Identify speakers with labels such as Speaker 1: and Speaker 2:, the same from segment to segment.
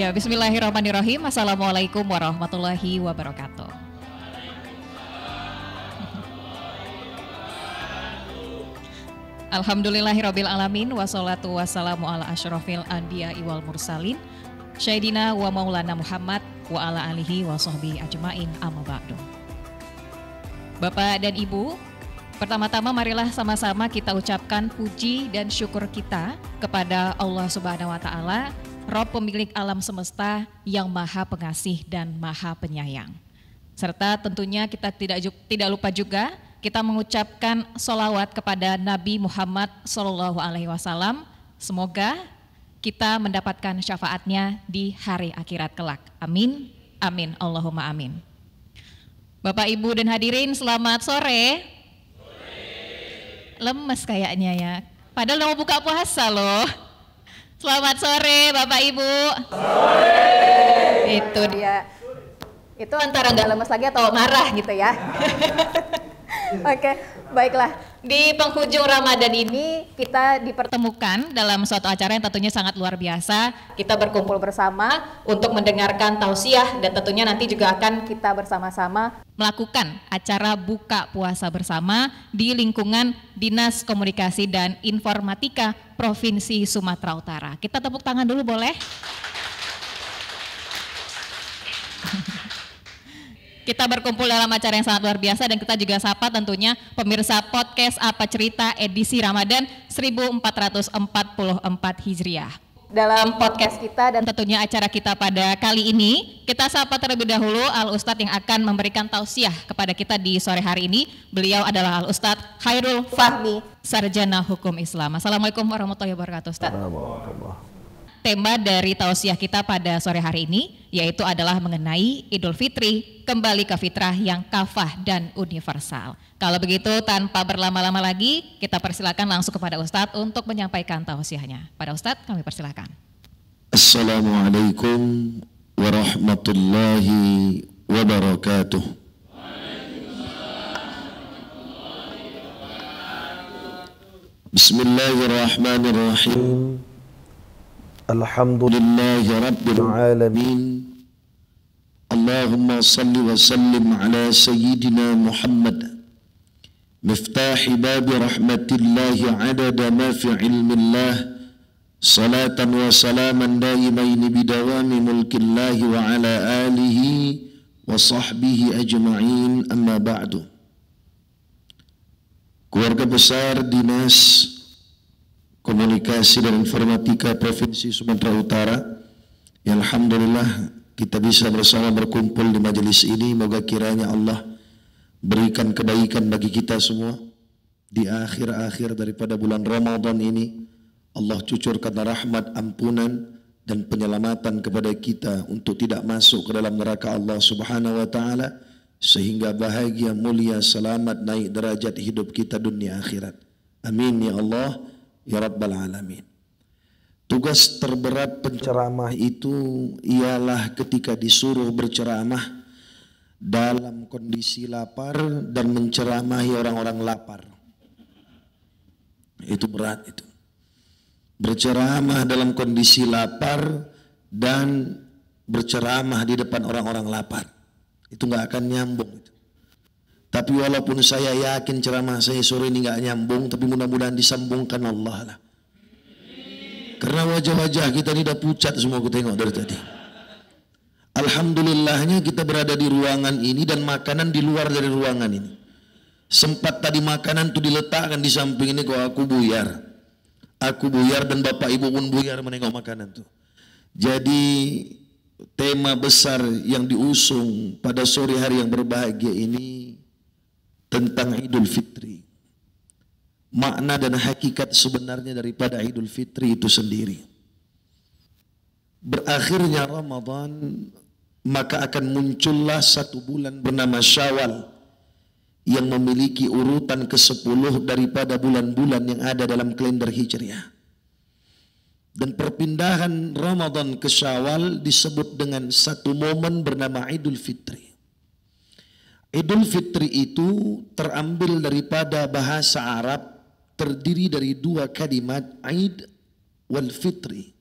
Speaker 1: Ya, bismillahirrahmanirrahim. Assalamualaikum warahmatullahi wabarakatuh. Alhamdulillahirabbil alamin wassalatu wassalamu ala asyrofil anbiya'i wal mursalin Sayyidina wa maulana Muhammad wa ala alihi wa sahbihi ajmain amma ba'du. Bapak dan Ibu, pertama-tama marilah sama-sama kita ucapkan puji dan syukur kita kepada Allah Subhanahu wa taala, Rabb pemilik alam semesta yang Maha Pengasih dan Maha Penyayang. Serta tentunya kita tidak lupa juga kita mengucapkan sholawat kepada Nabi Muhammad SAW. Semoga kita mendapatkan syafaatnya di hari akhirat kelak. Amin, amin, Allahumma amin. Bapak, Ibu, dan hadirin, selamat sore. Lemes kayaknya ya, padahal mau buka puasa loh. Selamat sore Bapak Ibu. Sore. Itu dia. Itu antara nggak lemes lagi atau marah gitu ya. Oke, baiklah. Di penghujung Ramadan ini kita dipertemukan dalam suatu acara yang tentunya sangat luar biasa. Kita berkumpul bersama untuk mendengarkan tausiah dan tentunya nanti juga akan kita bersama-sama melakukan acara buka puasa bersama di lingkungan Dinas Komunikasi dan Informatika Provinsi Sumatera Utara. Kita tepuk tangan dulu boleh? Kita berkumpul dalam acara yang sangat luar biasa dan kita juga sapa tentunya pemirsa podcast Apa Cerita edisi Ramadan 1444 Hijriah. Dalam podcast kita dan tentunya acara kita pada kali ini, kita sapa terlebih dahulu Al Ustadz yang akan memberikan tausiah kepada kita di sore hari ini. Beliau adalah Al Ustadz Khairul Fahmi, Sarjana Hukum Islam. Assalamualaikum warahmatullahi wabarakatuh, Ustadz. Tema dari tausiah kita pada sore hari ini yaitu adalah mengenai Idul Fitri, kembali ke fitrah yang kafah dan universal. Kalau begitu tanpa berlama-lama lagi kita persilakan langsung kepada Ustadz untuk menyampaikan tausiahnya. Pada Ustadz kami persilakan.
Speaker 2: Assalamualaikum warahmatullahi wabarakatuh. Bismillahirrahmanirrahim. Alhamdulillahi Rabbil Alamin. Allahumma salli wa sallim ala Sayyidina Muhammad miftahi babi rahmatillahi adada ma fi ilmillah salatan wa salaman daimaini bidawami mulkillahi wa ala alihi wa sahbihi ajma'in amma ba'du. Keluarga besar Dinas Komunikasi dan Informatika Provinsi Sumatera Utara, ya alhamdulillah kita bisa bersama berkumpul di majelis ini. Moga kiranya Allah berikan kebaikan bagi kita semua di akhir-akhir daripada bulan Ramadan ini. Allah cucurkan rahmat, ampunan dan penyelamatan kepada kita untuk tidak masuk ke dalam neraka Allah Subhanahu wa taala, sehingga bahagia, mulia, selamat, naik derajat hidup kita dunia akhirat. Amin ya Allah ya Rabbal Alamin. Tugas terberat penceramah itu ialah ketika disuruh berceramah dalam kondisi lapar dan menceramahi orang-orang lapar. Itu berat itu. Berceramah dalam kondisi lapar dan berceramah di depan orang-orang lapar. Itu nggak akan nyambung itu. Tapi walaupun saya yakin ceramah saya sore ini nggak nyambung, tapi mudah-mudahan disambungkan Allah lah. Karena wajah-wajah kita ini udah pucat semua aku tengok dari tadi. Alhamdulillahnya kita berada di ruangan ini dan makanan di luar dari ruangan ini. Sempat tadi makanan tuh diletakkan di samping ini kok aku buyar. Aku buyar dan Bapak Ibu pun buyar menengok makanan tuh. Jadi tema besar yang diusung pada sore hari yang berbahagia ini tentang Idul Fitri. Makna dan hakikat sebenarnya daripada Idul Fitri itu sendiri. Berakhirnya Ramadan, maka akan muncullah satu bulan bernama Syawal yang memiliki urutan ke-10 daripada bulan-bulan yang ada dalam kalender Hijriah. Dan perpindahan Ramadan ke Syawal disebut dengan satu momen bernama Idul Fitri. Idul Fitri itu terambil daripada bahasa Arab, terdiri dari dua kalimat Aid wal Fitri.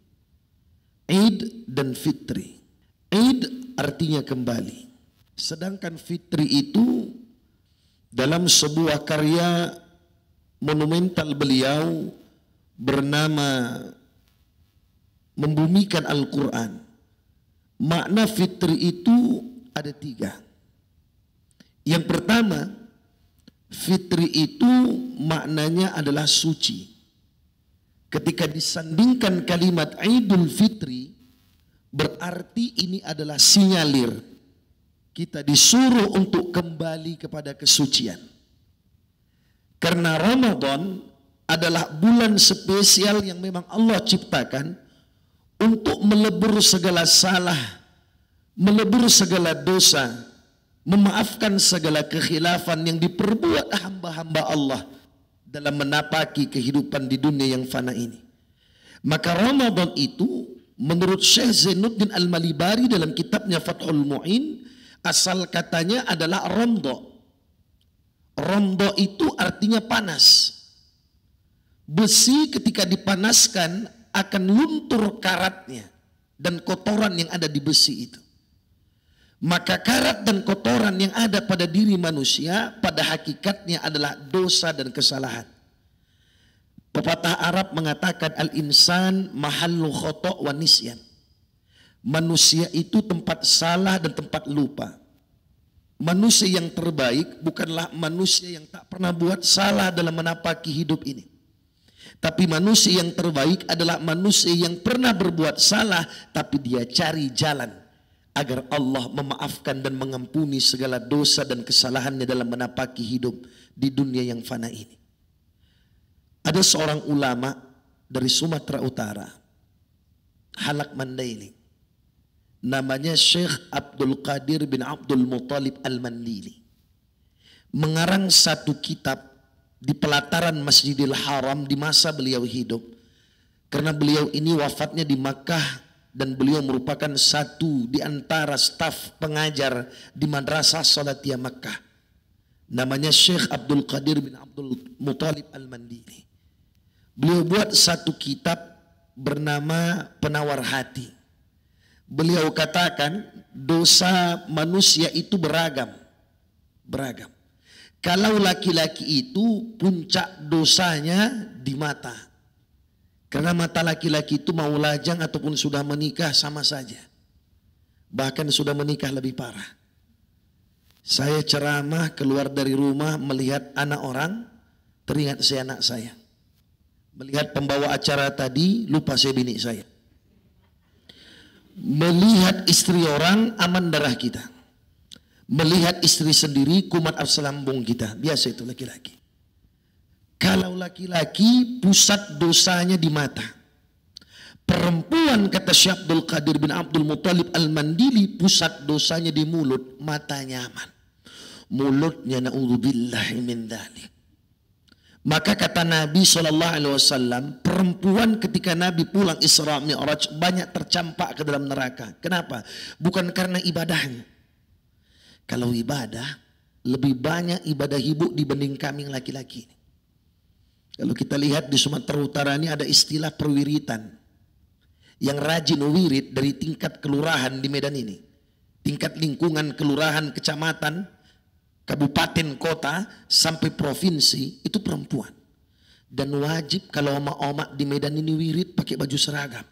Speaker 2: Eid dan fitri. Eid artinya kembali. Sedangkan fitri itu dalam sebuah karya monumental beliau bernama Membumikan Al-Quran. Makna fitri itu ada 3. Yang pertama, fitri itu maknanya adalah suci. Ketika disandingkan kalimat Idul Fitri, berarti ini adalah sinyalir kita disuruh untuk kembali kepada kesucian. Karena Ramadan adalah bulan spesial yang memang Allah ciptakan untuk melebur segala salah, melebur segala dosa, memaafkan segala kekhilafan yang diperbuat hamba-hamba Allah dalam menapaki kehidupan di dunia yang fana ini. Maka Ramadan itu menurut Syekh Zainuddin Al-Malibari dalam kitabnya Fathul Mu'in, asal katanya adalah romdo. Romdo itu artinya panas. Besi ketika dipanaskan akan luntur karatnya dan kotoran yang ada di besi itu. Maka karat dan kotoran yang ada pada diri manusia pada hakikatnya adalah dosa dan kesalahan. Pepatah Arab mengatakan al-insan mahallu khata' wa nisyan. Manusia itu tempat salah dan tempat lupa. Manusia yang terbaik bukanlah manusia yang tak pernah buat salah dalam menapaki hidup ini. Tapi manusia yang terbaik adalah manusia yang pernah berbuat salah, tapi dia cari jalan agar Allah memaafkan dan mengampuni segala dosa dan kesalahannya dalam menapaki hidup di dunia yang fana ini. Ada seorang ulama dari Sumatera Utara, Halak Mandailing, namanya Syekh Abdul Qadir bin Abdul Muttalib Al-Mandili, mengarang satu kitab di pelataran Masjidil Haram di masa beliau hidup. Karena beliau ini wafatnya di Makkah dan beliau merupakan satu di antara staf pengajar di Madrasah Salatiyah Makkah. Namanya Syekh Abdul Qadir bin Abdul Muttalib Al-Mandili. Beliau buat satu kitab bernama Penawar Hati. Beliau katakan dosa manusia itu beragam. Kalau laki-laki itu puncak dosanya di mata. Karena mata laki-laki itu mau lajang ataupun sudah menikah sama saja. Bahkan sudah menikah lebih parah. Saya ceramah keluar dari rumah melihat anak orang, teringat saya anak saya. Melihat pembawa acara tadi, lupa saya bini saya. Melihat istri orang, aman darah kita. Melihat istri sendiri kumat asam lambung kita. Biasa itu laki-laki. Kalau laki-laki pusat dosanya di mata. Perempuan kata Syekh Abdul Qadir bin Abdul Muttalib Al-Mandili pusat dosanya di mulut, matanya aman. Mulutnya na'udzubillahi min dzalik. Maka kata Nabi SAW, perempuan ketika Nabi pulang Isra Mi'raj banyak tercampak ke dalam neraka. Kenapa? Bukan karena ibadahnya. Kalau ibadah, lebih banyak ibadah ibu dibanding kami laki-laki. Kalau kita lihat di Sumatera Utara ini ada istilah perwiritan. Yang rajin wirid dari tingkat kelurahan di Medan ini. Tingkat lingkungan kelurahan, kecamatan, kabupaten, kota, sampai provinsi, itu perempuan. Dan wajib kalau omak-omak di Medan ini wirid pakai baju seragam.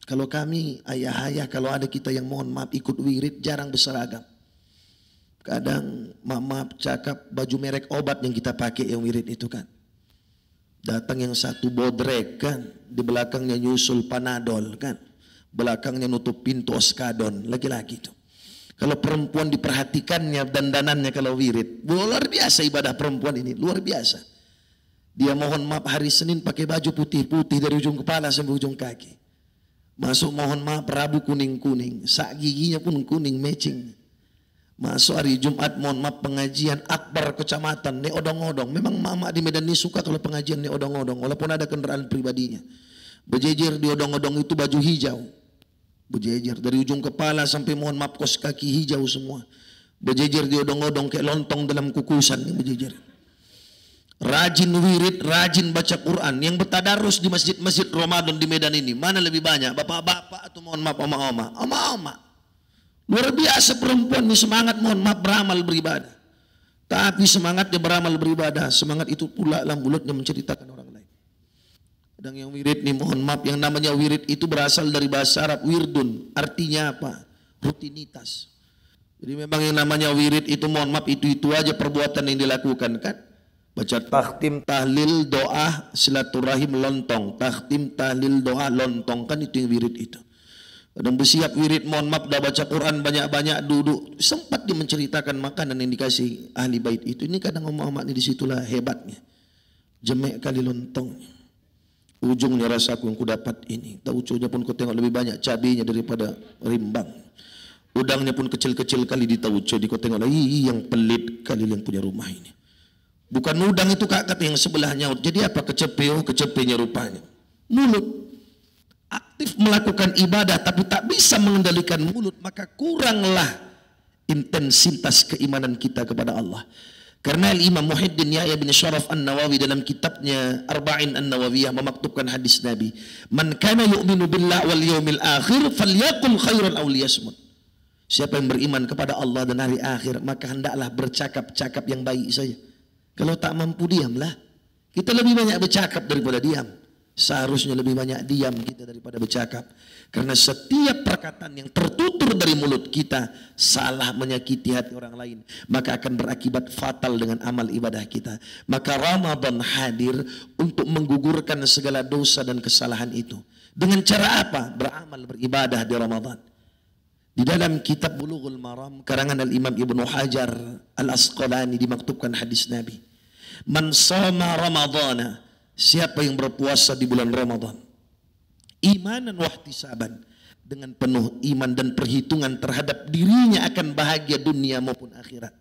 Speaker 2: Kalau kami, ayah-ayah, kalau ada kita yang mohon maaf ikut wirid, jarang berseragam. Kadang maaf cakap baju merek obat yang kita pakai yang wirid itu kan. Datang yang satu bodrek kan, di belakangnya nyusul Panadol kan. Belakangnya nutup pintu Oskadon, laki-laki itu. Kalau perempuan diperhatikannya dandanannya kalau wirid, luar biasa ibadah perempuan ini, luar biasa. Dia mohon maaf hari Senin pakai baju putih-putih dari ujung kepala sampai ujung kaki. Masuk mohon maaf Rabu kuning-kuning, sak giginya pun kuning matching. Masuk hari Jumat mohon maaf pengajian akbar kecamatan, ne odong-odong. Memang mama di Medan ini suka kalau pengajian ne odong-odong, walaupun ada kendaraan pribadinya. Berjejer di odong-odong itu baju hijau. Berjejer dari ujung kepala sampai mohon maaf kos kaki hijau semua. Berjejer di odong-odong kayak lontong dalam kukusan, berjejer. rajin wirid, rajin baca Quran, yang bertadarus di masjid-masjid Ramadan di Medan ini, mana lebih banyak? Bapak-bapak atau mohon maaf oma-oma? Oma-oma. Luar biasa perempuan ini semangat mohon maaf beramal beribadah. Tapi semangatnya beramal beribadah, semangat itu pula lah mulutnya menceritakan orang lain. Dan yang wirid nih mohon maaf, yang namanya wirid itu berasal dari bahasa Arab wirdun, artinya apa? Rutinitas. Jadi memang yang namanya wirid itu mohon maaf itu aja perbuatan yang dilakukan kan? Baca takhtim, tahlil, doa, silaturahim, lontong. Takhtim, tahlil, doa, lontong. Kan itu yang wirid itu. Kadang bersiap wirid, mohon maaf, dah baca Quran banyak-banyak, duduk. Sempat dia menceritakan makanan yang dikasih ahli bait itu. Ini kadang Muhammad ini disitulah hebatnya. Jemek kali lontongnya. Ujungnya rasaku yang ku dapat ini. Tauconya pun ku tengok lebih banyak cabenya daripada rimbang. Udangnya pun kecil-kecil kali di tauco. Di ku tengok lagi yang pelit kali yang punya rumah ini. Bukan udang itu kata yang sebelahnya. Jadi apa kecepenya rupanya. Mulut. Aktif melakukan ibadah tapi tak bisa mengendalikan mulut. Maka kuranglah intensitas keimanan kita kepada Allah. Karena Imam Muhyiddin Yahya bin Syaraf An-Nawawi dalam kitabnya Arba'in An-Nawawiyah memaktubkan hadis Nabi. Man kana yu'minu billah wal yawmil akhir falyaqul khairan aw liyasmut. Siapa yang beriman kepada Allah dan hari akhir maka hendaklah bercakap-cakap yang baik saja. Kalau tak mampu diamlah. Kita lebih banyak bercakap daripada diam. Seharusnya lebih banyak diam kita daripada bercakap. Karena setiap perkataan yang tertutur dari mulut kita salah menyakiti hati orang lain, maka akan berakibat fatal dengan amal ibadah kita. Maka Ramadan hadir untuk menggugurkan segala dosa dan kesalahan itu. Dengan cara apa? Beramal, beribadah di Ramadan. Di dalam kitab Bulughul Maram karangan Al-Imam Ibnu Hajar Al-Asqalani dimaktubkan hadis Nabi. Man shoma Ramadana, siapa yang berpuasa di bulan Ramadan, imanan wa ihtisaban, dengan penuh iman dan perhitungan terhadap dirinya akan bahagia dunia maupun akhirat,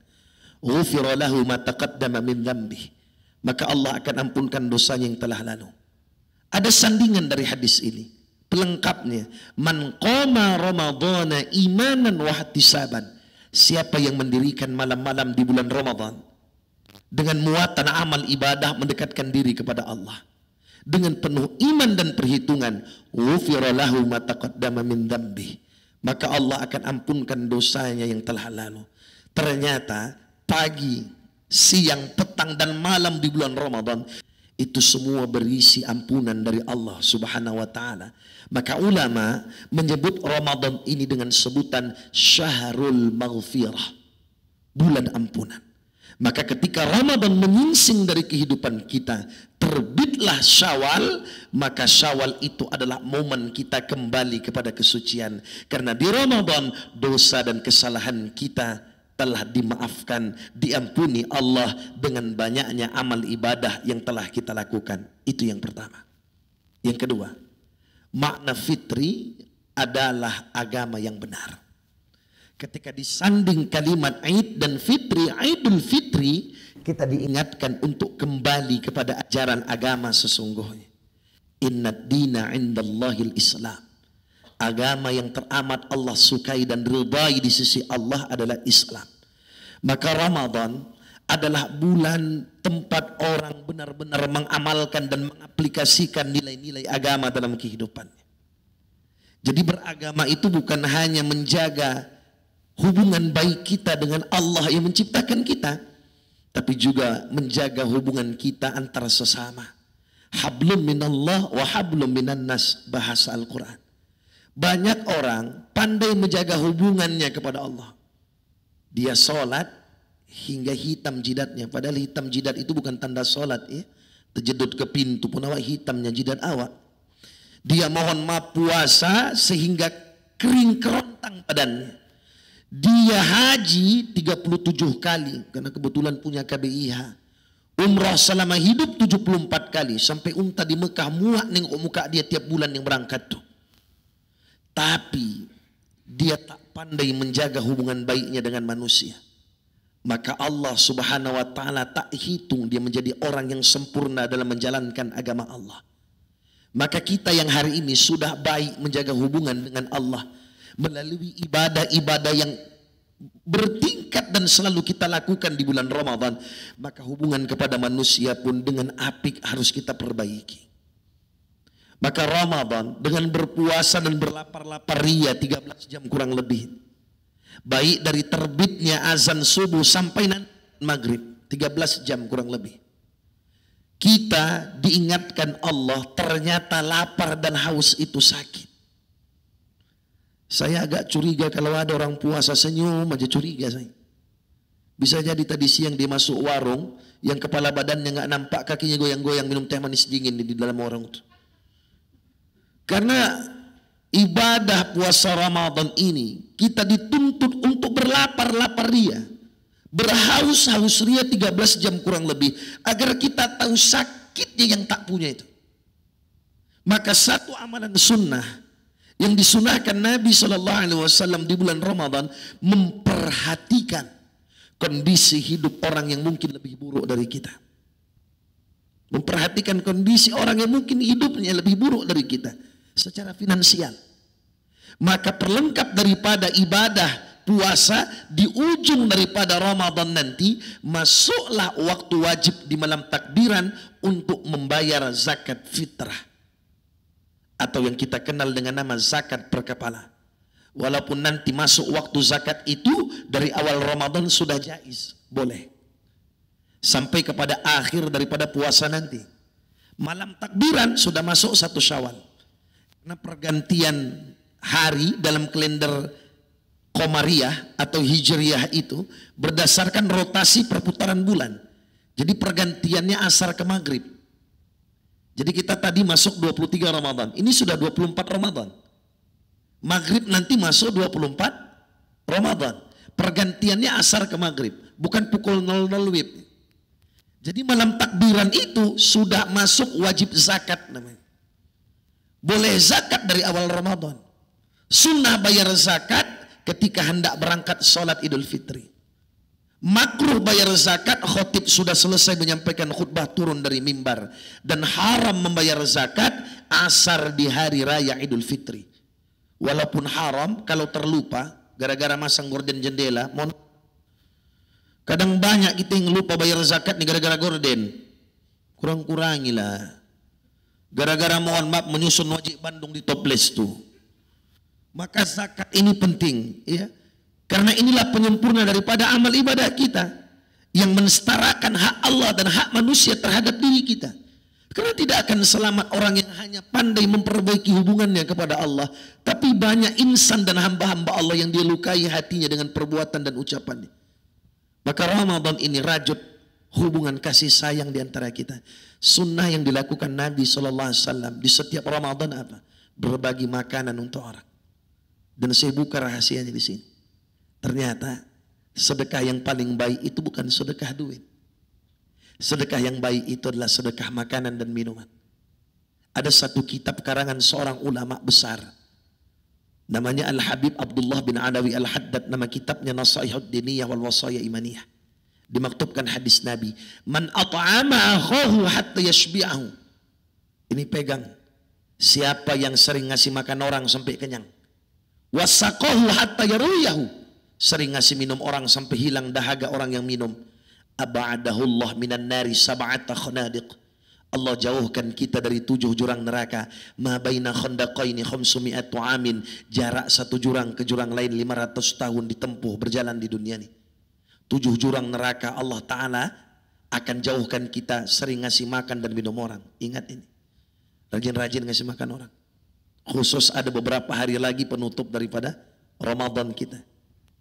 Speaker 2: ghufira lahu ma taqaddama min dzambih, maka Allah akan ampunkan dosanya yang telah lalu. Ada sandingan dari hadis ini. Pelengkapnya, man qama ramadhana imanan wa ihtisaban, siapa yang mendirikan malam-malam di bulan Ramadan dengan muatan amal ibadah mendekatkan diri kepada Allah dengan penuh iman dan perhitungan, ghufira lahu ma taqaddama min dzambih, maka Allah akan ampunkan dosanya yang telah lalu. Ternyata pagi, siang, petang dan malam di bulan Ramadan itu semua berisi ampunan dari Allah Subhanahu wa taala. Maka ulama menyebut Ramadan ini dengan sebutan Syahrul Maghfirah, bulan ampunan. Maka ketika Ramadan menyingsing dari kehidupan kita, terbitlah Syawal, maka Syawal itu adalah momen kita kembali kepada kesucian. Karena di Ramadan dosa dan kesalahan kita telah dimaafkan, diampuni Allah dengan banyaknya amal ibadah yang telah kita lakukan. Itu yang pertama. Yang kedua, makna fitri adalah agama yang benar. Ketika disanding kalimat Aid dan Fitri, Aidul Fitri, kita diingatkan untuk kembali kepada ajaran agama sesungguhnya. Innad dina indallahil Islam. Agama yang teramat Allah sukai dan ridai di sisi Allah adalah Islam. Maka Ramadan adalah bulan tempat orang benar-benar mengamalkan dan mengaplikasikan nilai-nilai agama dalam kehidupannya. Jadi beragama itu bukan hanya menjaga hubungan baik kita dengan Allah yang menciptakan kita, tapi juga menjaga hubungan kita antara sesama. Hablum minallah wa hablum minan nas, bahasa Al-Quran. Banyak orang pandai menjaga hubungannya kepada Allah. Dia sholat hingga hitam jidatnya, padahal hitam jidat itu bukan tanda sholat ya. Terjedut ke pintu pun awak hitamnya jidat awak. Dia mohon maaf puasa sehingga kering kerontang badannya. Dia haji 37 kali karena kebetulan punya KBIH. Umrah selama hidup 74 kali sampai unta di Mekah muak nengok muka dia tiap bulan yang berangkat tuh. Tapi dia tak pandai menjaga hubungan baiknya dengan manusia. Maka Allah Subhanahu wa taala tak hitung dia menjadi orang yang sempurna dalam menjalankan agama Allah. Maka kita yang hari ini sudah baik menjaga hubungan dengan Allah melalui ibadah-ibadah yang bertingkat dan selalu kita lakukan di bulan Ramadan, maka hubungan kepada manusia pun dengan apik harus kita perbaiki. Maka Ramadan dengan berpuasa dan berlapar-lapar ria 13 jam kurang lebih, baik dari terbitnya azan subuh sampai nanti maghrib 13 jam kurang lebih, kita diingatkan Allah ternyata lapar dan haus itu sakit. Saya agak curiga kalau ada orang puasa senyum aja, curiga saya. Bisa jadi tadi siang dia masuk warung yang kepala badannya nggak nampak, kakinya goyang-goyang minum teh manis dingin di dalam warung itu. Karena ibadah puasa Ramadan ini kita dituntut untuk berlapar-lapar ria, berhaus-haus ria 13 jam kurang lebih, agar kita tahu sakitnya yang tak punya itu. Maka satu amalan sunnah yang disunahkan Nabi SAW di bulan Ramadan, memperhatikan kondisi hidup orang yang mungkin lebih buruk dari kita. Memperhatikan kondisi orang yang mungkin hidupnya lebih buruk dari kita secara finansial. Maka perlengkap daripada ibadah puasa di ujung daripada Ramadan nanti, masuklah waktu wajib di malam takbiran untuk membayar zakat fitrah, atau yang kita kenal dengan nama zakat per kepala. Walaupun nanti masuk waktu zakat itu dari awal Ramadan sudah jaiz, boleh, sampai kepada akhir daripada puasa nanti. Malam takbiran sudah masuk 1 Syawal. Karena pergantian hari dalam kalender Qamariyah atau Hijriyah itu berdasarkan rotasi perputaran bulan. Jadi pergantiannya asar ke maghrib. Jadi kita tadi masuk 23 Ramadan, ini sudah 24 Ramadan. Maghrib nanti masuk 24 Ramadan. Pergantiannya asar ke maghrib, bukan pukul 00 WIB. Jadi malam takbiran itu sudah masuk wajib zakat namanya. Boleh zakat dari awal Ramadan. Sunnah bayar zakat ketika hendak berangkat sholat Idul Fitri. Makruh bayar zakat khotib sudah selesai menyampaikan khutbah turun dari mimbar, dan haram membayar zakat asar di hari raya Idul Fitri. Walaupun haram kalau terlupa gara-gara masang gorden jendela. Kadang banyak kita yang lupa bayar zakat nih gara-gara gorden. Kurang-kurangilah. Gara-gara mohon maaf menyusun wajib Bandung di toples tuh. Maka zakat ini penting, ya. Karena inilah penyempurna daripada amal ibadah kita yang mensetarakan hak Allah dan hak manusia terhadap diri kita. Karena tidak akan selamat orang yang hanya pandai memperbaiki hubungannya kepada Allah, tapi banyak insan dan hamba-hamba Allah yang dia lukai hatinya dengan perbuatan dan ucapannya. Maka Ramadan ini rajut hubungan kasih sayang di antara kita. Sunnah yang dilakukan Nabi SAW di setiap Ramadan apa? Berbagi makanan untuk orang. Dan saya buka rahasianya di sini. Ternyata sedekah yang paling baik itu bukan sedekah duit. Sedekah yang baik itu adalah sedekah makanan dan minuman. Ada satu kitab karangan seorang ulama besar, namanya Al-Habib Abdullah bin Adawi Al-Haddad. Nama kitabnya Nasaihud Diniyah wal Wasaya Imaniyah. Dimaktubkan hadis Nabi, man at'ama akhahu hatta yashbi'ahu. Ini pegang. Siapa yang sering ngasih makan orang sampai kenyang. Wasaqahu hatta yaruyahu. Sering ngasih minum orang sampai hilang dahaga orang yang minum. Aba'adahullah minan nari sab'ata khanadiq. Allah jauhkan kita dari 7 jurang neraka. Ma baina khandaqaini 500 amin. Jarak satu jurang ke jurang lain 500 tahun ditempuh berjalan di dunia ini. 7 jurang neraka Allah Ta'ala akan jauhkan kita sering ngasih makan dan minum orang. Ingat ini. Rajin-rajin ngasih makan orang. Khusus ada beberapa hari lagi penutup daripada Ramadan kita.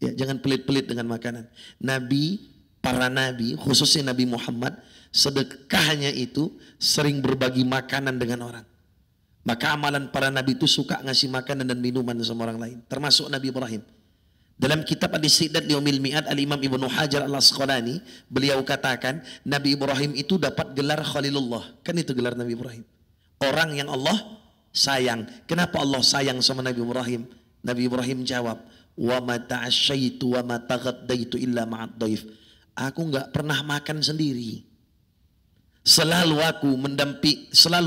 Speaker 2: Ya, jangan pelit-pelit dengan makanan. Nabi, para nabi, khususnya Nabi Muhammad, sedekahnya itu sering berbagi makanan dengan orang. Maka amalan para nabi itu suka ngasih makanan dan minuman sama orang lain. Termasuk Nabi Ibrahim. Dalam kitab Al-Isti'dad li Yaumil Mi'ad, Al-Imam Ibnu Hajar Al-Asqalani, beliau katakan Nabi Ibrahim itu dapat gelar Khalilullah. Kan itu gelar Nabi Ibrahim. Orang yang Allah sayang. Kenapa Allah sayang sama Nabi Ibrahim? Nabi Ibrahim jawab, wa ma ta'asyaitu wa ma taghaddaitu illa ma'ad dhaif. Aku enggak pernah makan sendiri. Selalu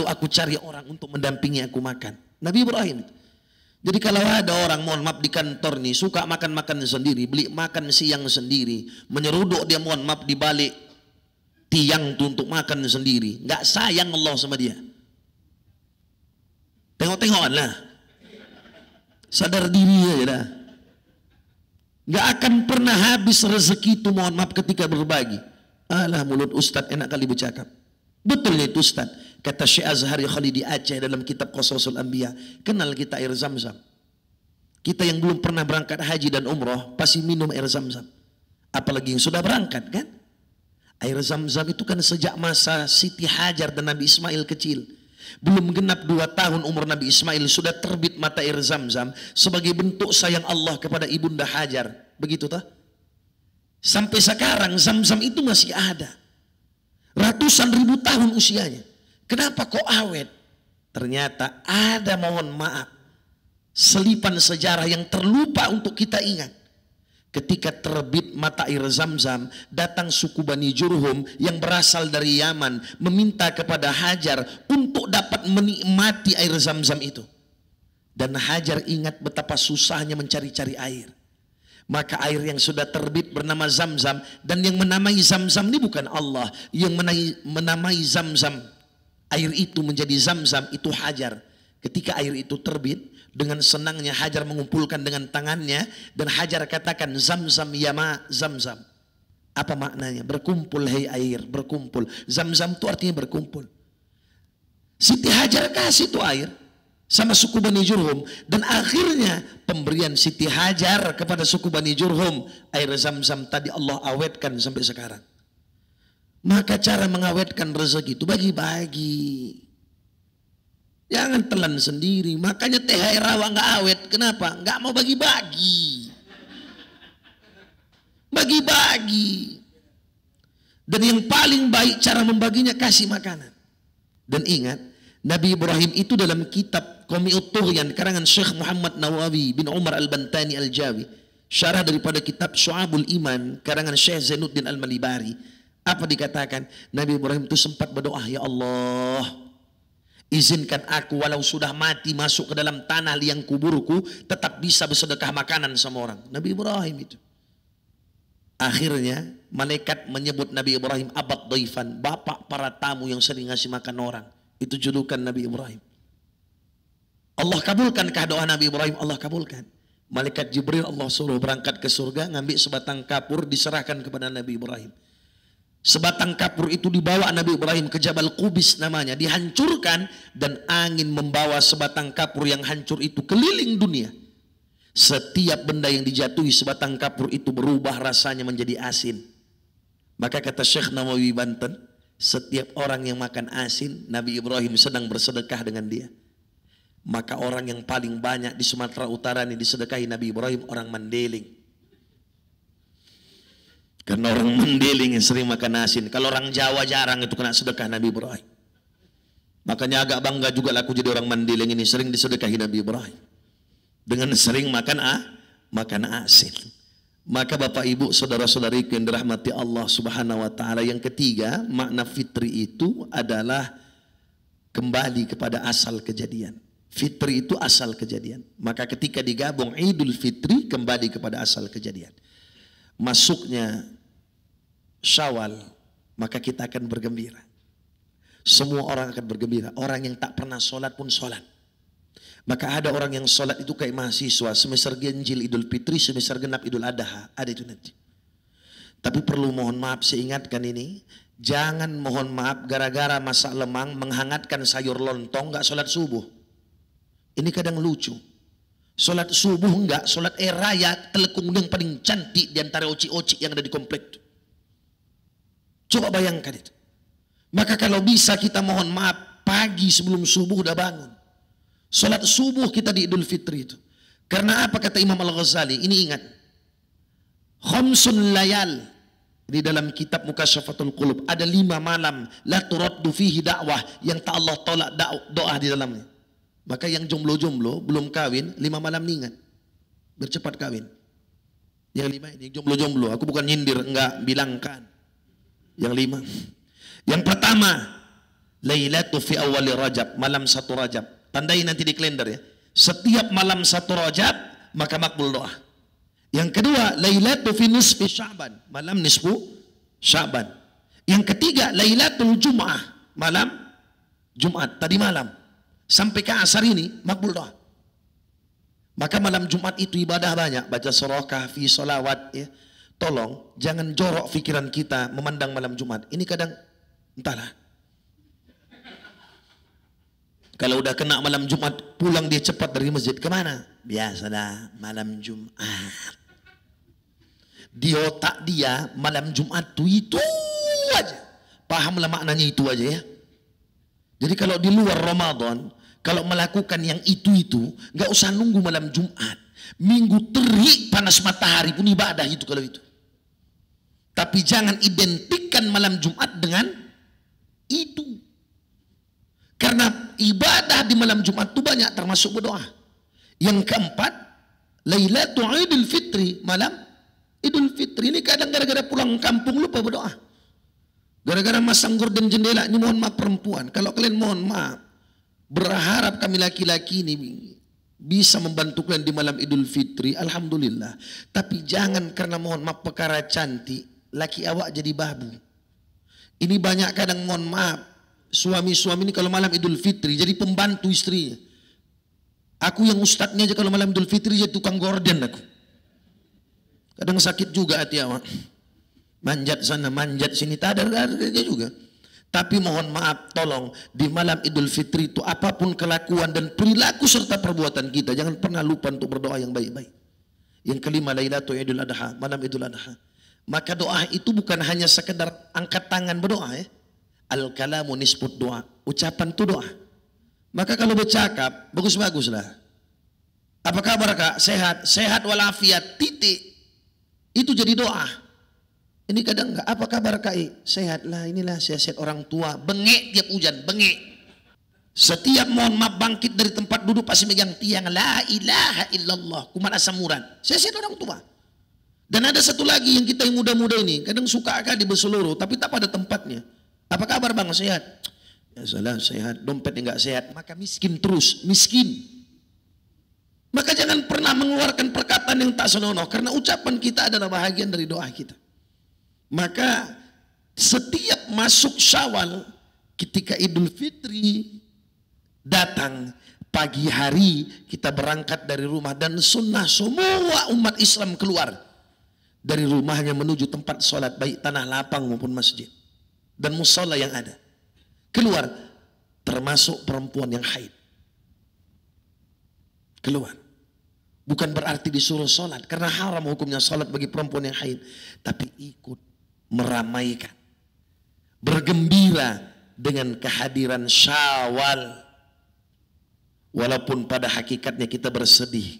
Speaker 2: aku cari orang untuk mendampingi aku makan. Nabi Ibrahim. Jadi kalau ada orang, mohon maaf, di kantor nih suka makan-makan sendiri, beli makan siang sendiri, menyeruduk dia, mohon maaf, di balik tiang tuh untuk makan sendiri, nggak sayang Allah sama dia. Tengok-tengokan lah, sadar diri aja dah. Nggak akan pernah habis rezeki itu, mohon maaf, ketika berbagi. Alah, mulut Ustadz enak kali bercakap. Betulnya itu Ustaz. Kata Syekh Azhari Khalidi Aceh dalam kitab Qasasul Anbiya, kenal kita air Zam-Zam. Kita yang belum pernah berangkat haji dan umroh pasti minum air Zam-Zam. Apalagi yang sudah berangkat kan? Air Zam-Zam itu kan sejak masa Siti Hajar dan Nabi Ismail kecil. Belum genap 2 tahun umur Nabi Ismail sudah terbit mata air Zam-Zam sebagai bentuk sayang Allah kepada Ibunda Hajar. Begitu toh? Sampai sekarang Zam-Zam itu masih ada. Ratusan ribu tahun usianya. Kenapa kok awet? Ternyata ada, mohon maaf, selipan sejarah yang terlupa untuk kita ingat. Ketika terbit mata air Zam-Zam, datang suku Bani Jurhum yang berasal dari Yaman meminta kepada Hajar untuk dapat menikmati air Zam-Zam itu. Dan Hajar ingat betapa susahnya mencari-cari air. Maka air yang sudah terbit bernama Zam-Zam, dan yang menamai Zam-Zam ini bukan Allah, yang menamai Zam-Zam, air itu menjadi Zam-Zam itu Hajar. Ketika air itu terbit, dengan senangnya Hajar mengumpulkan dengan tangannya dan Hajar katakan, Zam-Zam ya ma Zam-Zam. Apa maknanya? Berkumpul hai air, berkumpul. Zam-Zam itu artinya berkumpul. Siti Hajar kasih itu air sama suku Bani Jurhum, dan akhirnya pemberian Siti Hajar kepada suku Bani Jurhum, air Zam-Zam tadi Allah awetkan sampai sekarang. Maka cara mengawetkan rezeki itu bagi-bagi, jangan telan sendiri. Makanya THR awak nggak awet, kenapa? Nggak mau bagi-bagi, bagi-bagi. Dan yang paling baik cara membaginya kasih makanan. Dan ingat, Nabi Ibrahim itu dalam kitab Qami'ut Tughyan karangan Syekh Muhammad Nawawi bin Umar Al-Bantani Al-Jawi, syarah daripada kitab Syu'abul Iman karangan Syekh Zainuddin Al-Malibari, apa dikatakan? Nabi Ibrahim itu sempat berdoa, ya Allah, izinkan aku walau sudah mati masuk ke dalam tanah liang kuburku tetap bisa bersedekah makanan sama orang. Nabi Ibrahim itu. Akhirnya malaikat menyebut Nabi Ibrahim abad dhaifan, bapak para tamu yang sering ngasih makan orang. Itu julukan Nabi Ibrahim. Allah kabulkankah doa Nabi Ibrahim? Allah kabulkan. Malaikat Jibril Allah suruh berangkat ke surga, ngambil sebatang kapur, diserahkan kepada Nabi Ibrahim. Sebatang kapur itu dibawa Nabi Ibrahim ke Jabal Qubis namanya, dihancurkan, dan angin membawa sebatang kapur yang hancur itu keliling dunia. Setiap benda yang dijatuhi sebatang kapur itu berubah rasanya menjadi asin. Maka kata Syekh Nawawi Banten, setiap orang yang makan asin, Nabi Ibrahim sedang bersedekah dengan dia. Maka orang yang paling banyak di Sumatera Utara ini disedekahi Nabi Ibrahim orang Mandeling. Karena orang Mandeling yang sering makan asin. Kalau orang Jawa jarang itu kena sedekah Nabi Ibrahim. Makanya agak bangga juga aku jadi orang Mandeling ini, sering disedekahi Nabi Ibrahim. Dengan sering makan asin. Maka Bapak Ibu saudara-saudariku yang dirahmati Allah Subhanahu wa taala, yang ketiga, makna fitri itu adalah kembali kepada asal kejadian. Fitri itu asal kejadian. Maka ketika digabung Idul Fitri, kembali kepada asal kejadian. Masuknya Syawal, maka kita akan bergembira. Semua orang akan bergembira. Orang yang tak pernah sholat pun sholat. Maka ada orang yang sholat itu kayak mahasiswa, semester ganjil Idul Fitri, semester genap Idul Adha, ada itu nanti. Tapi perlu mohon maaf, saya ingatkan ini, jangan mohon maaf gara-gara masak lemang menghangatkan sayur lontong nggak sholat subuh. Ini kadang lucu. Sholat subuh enggak, sholat raya telekung yang paling cantik di antara oci-oci yang ada di komplek itu. Coba bayangkan itu. Maka kalau bisa kita mohon maaf pagi sebelum subuh udah bangun. Sholat subuh kita di Idul Fitri itu. Karena apa kata Imam Al-Ghazali? Ini ingat. Khamsun layal. Di dalam kitab Mukasyafatul Qulub ada 5 malam la turaddu fihi dakwah yang tak Allah tolak doa di dalamnya. Maka yang jomblo-jomblo belum kawin 5 malam ni ingat, bercepat kawin. Yang 5 ini jomblo-jomblo, aku bukan nyindir, enggak, bilangkan. Yang 5. Yang pertama, Lailatu fi awali Rajab, malam 1 Rajab. Tandai nanti di kalender ya. setiap malam 1 Rajab, maka makbul doa. Yang kedua, Lailatul fi nisfi Sya'ban, malam nisfu Sya'ban. Yang ketiga, Lailatul Jum'ah, malam Jumat, tadi malam. Sampai ke asar ini, makbul doa. Maka malam Jumat itu ibadah banyak, baca surah Kahfi, solawat, ya. Tolong, jangan jorok pikiran kita memandang malam Jumat. Ini kadang, entahlah. Kalau udah kena malam Jumat, pulang dia cepat dari masjid, kemana? Biasalah, malam Jumat. Di otak dia malam Jumat itu aja. Pahamlah maknanya itu aja ya. Jadi kalau di luar Ramadan, kalau melakukan yang itu, nggak usah nunggu malam Jumat. Minggu terik panas matahari pun ibadah itu kalau itu. Tapi jangan identikkan malam Jumat dengan itu. Karena ibadah di malam Jumat itu banyak termasuk berdoa. Yang keempat, Lailatul Idul Fitri, malam Idul Fitri. Ini kadang gara-gara pulang kampung lupa berdoa. Gara-gara masang gorden jendela, ini mohon maaf perempuan. Kalau kalian mohon maaf, berharap kami laki-laki ini bisa membantu kalian di malam Idul Fitri, alhamdulillah. Tapi jangan karena mohon maaf perkara cantik, laki awak jadi babu. Ini banyak kadang mohon maaf, suami-suami ini kalau malam Idul Fitri jadi pembantu istrinya. Aku yang ustadznya aja kalau malam Idul Fitri jadi tukang gorden aku. Kadang sakit juga hati awak. Manjat sana, manjat sini, tak ada juga. Tapi mohon maaf, tolong di malam Idul Fitri itu apapun kelakuan dan perilaku serta perbuatan kita, jangan pernah lupa untuk berdoa yang baik-baik. Yang kelima, Lailatul Idul Adha, malam Idul Adha. Maka doa itu bukan hanya sekedar angkat tangan berdoa ya. Al-kalamu nisbut doa, ucapan itu doa. Maka kalau bercakap, bagus-baguslah. Apa kabar kak? Sehat, sehat walafiat, titik. Itu jadi doa. Ini kadang enggak, apa kabar kak? Sehat lah, inilah sehat orang tua. Bengek tiap hujan, bengek. Setiap mohon maaf bangkit dari tempat duduk pasti megang tiang. La ilaha illallah, kumat asam urat. Sehat orang tua. Dan ada satu lagi yang kita yang muda-muda ini, kadang suka kak di berseluruh, tapi tak pada tempatnya. Apa kabar bang? Sehat? Ya salah, sehat. Dompet enggak sehat, maka miskin terus, miskin. Maka jangan pernah mengeluarkan perkataan yang tak senonoh, karena ucapan kita adalah bahagian dari doa kita. Maka setiap masuk Syawal, ketika Idul Fitri datang, pagi hari kita berangkat dari rumah, dan sunnah semua umat Islam keluar dari rumahnya menuju tempat sholat, baik tanah lapang maupun masjid dan musola yang ada. Keluar, termasuk perempuan yang haid. Keluar. Bukan berarti disuruh sholat, karena haram hukumnya sholat bagi perempuan yang haid. Tapi ikut meramaikan, bergembira dengan kehadiran Syawal. Walaupun pada hakikatnya kita bersedih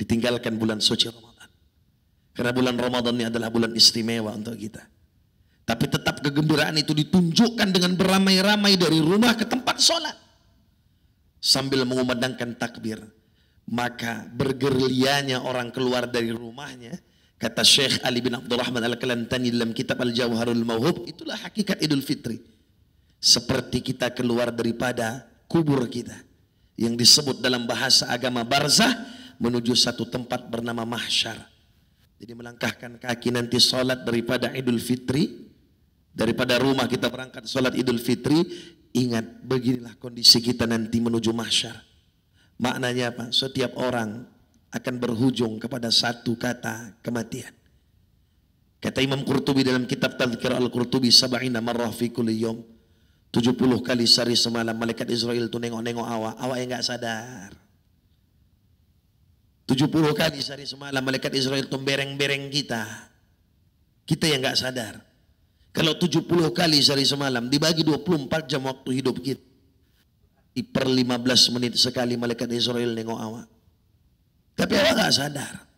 Speaker 2: ditinggalkan bulan suci Ramadan. Karena bulan Ramadan ini adalah bulan istimewa untuk kita. Tapi tetap kegembiraan itu ditunjukkan dengan beramai-ramai dari rumah ke tempat sholat. Sambil mengumandangkan takbir. Maka bergerlianya orang keluar dari rumahnya. Kata Syekh Ali bin Abdurrahman Al-Kalantani dalam kitab Al-Jawharul Mauhub, itulah hakikat Idul Fitri. Seperti kita keluar daripada kubur kita, yang disebut dalam bahasa agama barzah, menuju satu tempat bernama mahsyar. Jadi melangkahkan kaki nanti sholat daripada Idul Fitri, daripada rumah kita berangkat sholat Idul Fitri, ingat beginilah kondisi kita nanti menuju mahsyar. Maknanya apa? Setiap orang akan berhujung kepada satu kata, kematian. Kata Imam Qurtubi dalam kitab Tadhkir Al-Qurtubi, sab'ina marrah fi kulli yawm, 70 kali sehari semalam malaikat Israel itu nengok-nengok awak yang enggak sadar. 70 kali sehari semalam malaikat Israel itu bereng-bereng kita yang enggak sadar. Kalau 70 kali sehari semalam dibagi 24 jam waktu hidup kita, per 15 menit sekali malaikat Israel nengok awak. Tapi awak gak sadar.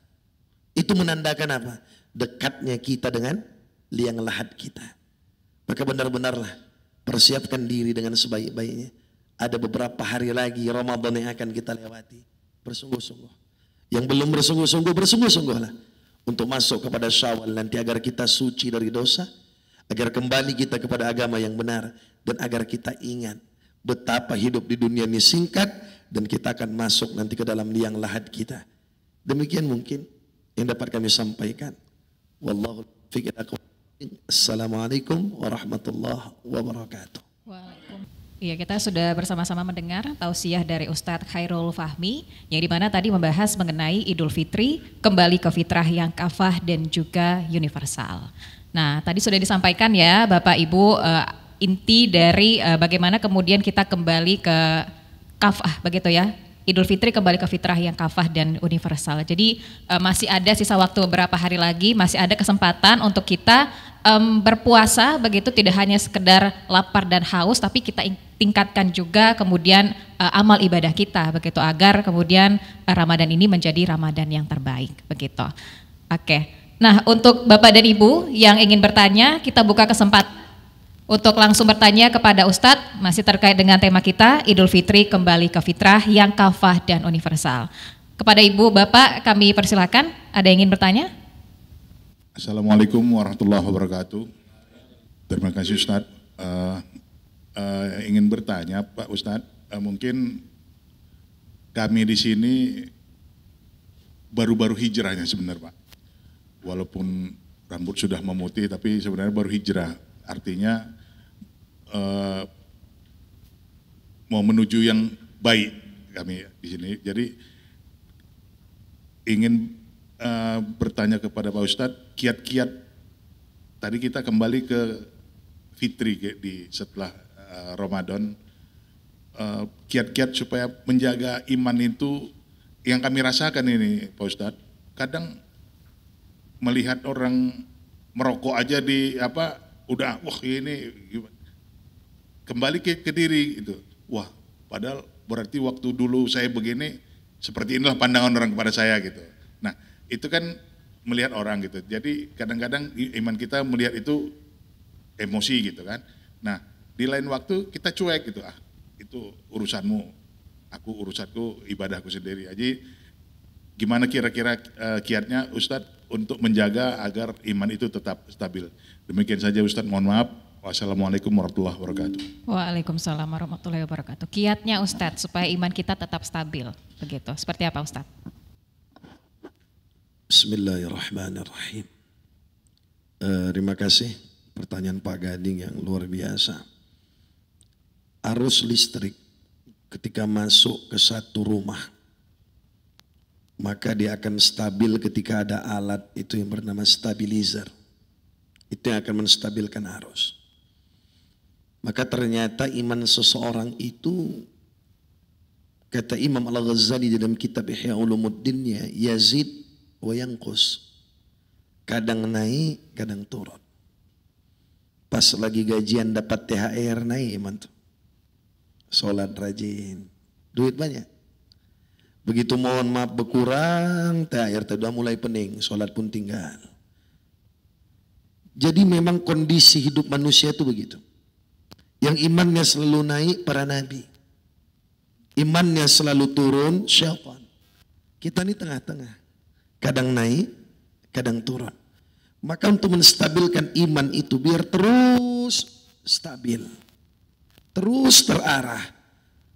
Speaker 2: Itu menandakan apa? Dekatnya kita dengan liang lahat kita. Maka benar-benarlah persiapkan diri dengan sebaik-baiknya. Ada beberapa hari lagi Ramadan yang akan kita lewati. Bersungguh-sungguh. Yang belum bersungguh-sungguh, bersungguh-sungguhlah untuk masuk kepada Syawal nanti, agar kita suci dari dosa, agar kembali kita kepada agama yang benar, dan agar kita ingat betapa hidup di dunia ini singkat dan kita akan masuk nanti ke dalam liang lahat kita. Demikian mungkin yang dapat kami sampaikan. Wallahu fiqh. Assalamualaikum warahmatullahi wabarakatuh.
Speaker 1: Waalaikumsalam. Iya, kita sudah bersama-sama mendengar tausiah dari Ustadz Khairul Fahmi yang dimana tadi membahas mengenai Idul Fitri, kembali ke fitrah yang kafah dan juga universal. Nah, tadi sudah disampaikan ya Bapak Ibu inti dari bagaimana kemudian kita kembali ke kafah begitu ya. Idul Fitri kembali ke fitrah yang kafah dan universal. Jadi masih ada sisa waktu beberapa hari lagi, masih ada kesempatan untuk kita berpuasa begitu, tidak hanya sekedar lapar dan haus, tapi kita tingkatkan juga kemudian amal ibadah kita begitu agar kemudian Ramadan ini menjadi Ramadan yang terbaik begitu. Oke. Nah, untuk Bapak dan Ibu yang ingin bertanya, kita buka kesempatan untuk langsung bertanya kepada Ustadz, masih terkait dengan tema kita, Idul Fitri kembali ke fitrah yang kafah dan universal. Kepada Ibu, Bapak, kami persilakan, ada yang ingin bertanya?
Speaker 3: Assalamualaikum warahmatullahi wabarakatuh. Terima kasih Ustadz. Ingin bertanya Pak Ustadz, mungkin kami di sini baru-baru hijrahnya sebenarnya Pak. Walaupun rambut sudah memutih, tapi sebenarnya baru hijrah. Artinya mau menuju yang baik kami di sini. Jadi ingin bertanya kepada Pak Ustadz, kiat-kiat tadi kita kembali ke Fitri setelah Ramadan, kiat-kiat supaya menjaga iman itu yang kami rasakan ini Pak Ustadz. Kadang melihat orang merokok aja udah wah ini kembali ke diri itu. Wah, padahal berarti waktu dulu saya begini seperti inilah pandangan orang kepada saya gitu. Nah, itu kan melihat orang gitu. Jadi kadang-kadang iman kita melihat itu emosi gitu kan. Nah, di lain waktu kita cuek gitu. Itu urusanmu, urusanku, ibadahku sendiri. Jadi gimana kira-kira kiatnya Ustadz untuk menjaga agar iman itu tetap stabil. Demikian saja Ustadz, mohon maaf. Wassalamualaikum warahmatullahi wabarakatuh.
Speaker 1: Waalaikumsalam warahmatullahi wabarakatuh. Kiatnya Ustadz supaya iman kita tetap stabil, begitu. Seperti apa Ustadz?
Speaker 2: Bismillahirrahmanirrahim. Terima kasih pertanyaan Pak Gading yang luar biasa. Arus listrik ketika masuk ke satu rumah, maka dia akan stabil ketika ada alat itu yang bernama stabilizer. Itu yang akan menstabilkan arus. Maka ternyata iman seseorang itu, kata Imam Al-Ghazali dalam kitab Ihya Ulumuddinnya, yazid wa yanqus. Kadang naik, kadang turun. Pas lagi gajian dapat THR naik iman tuh. Sholat rajin, duit banyak. Begitu mohon maaf berkurang, THR sudah mulai pening, sholat pun tinggal. Jadi memang kondisi hidup manusia itu begitu. Yang imannya selalu naik para nabi. Imannya selalu turun syaitan. Kita ini tengah-tengah. Kadang naik, kadang turun. Maka untuk menstabilkan iman itu biar terus stabil. Terus terarah.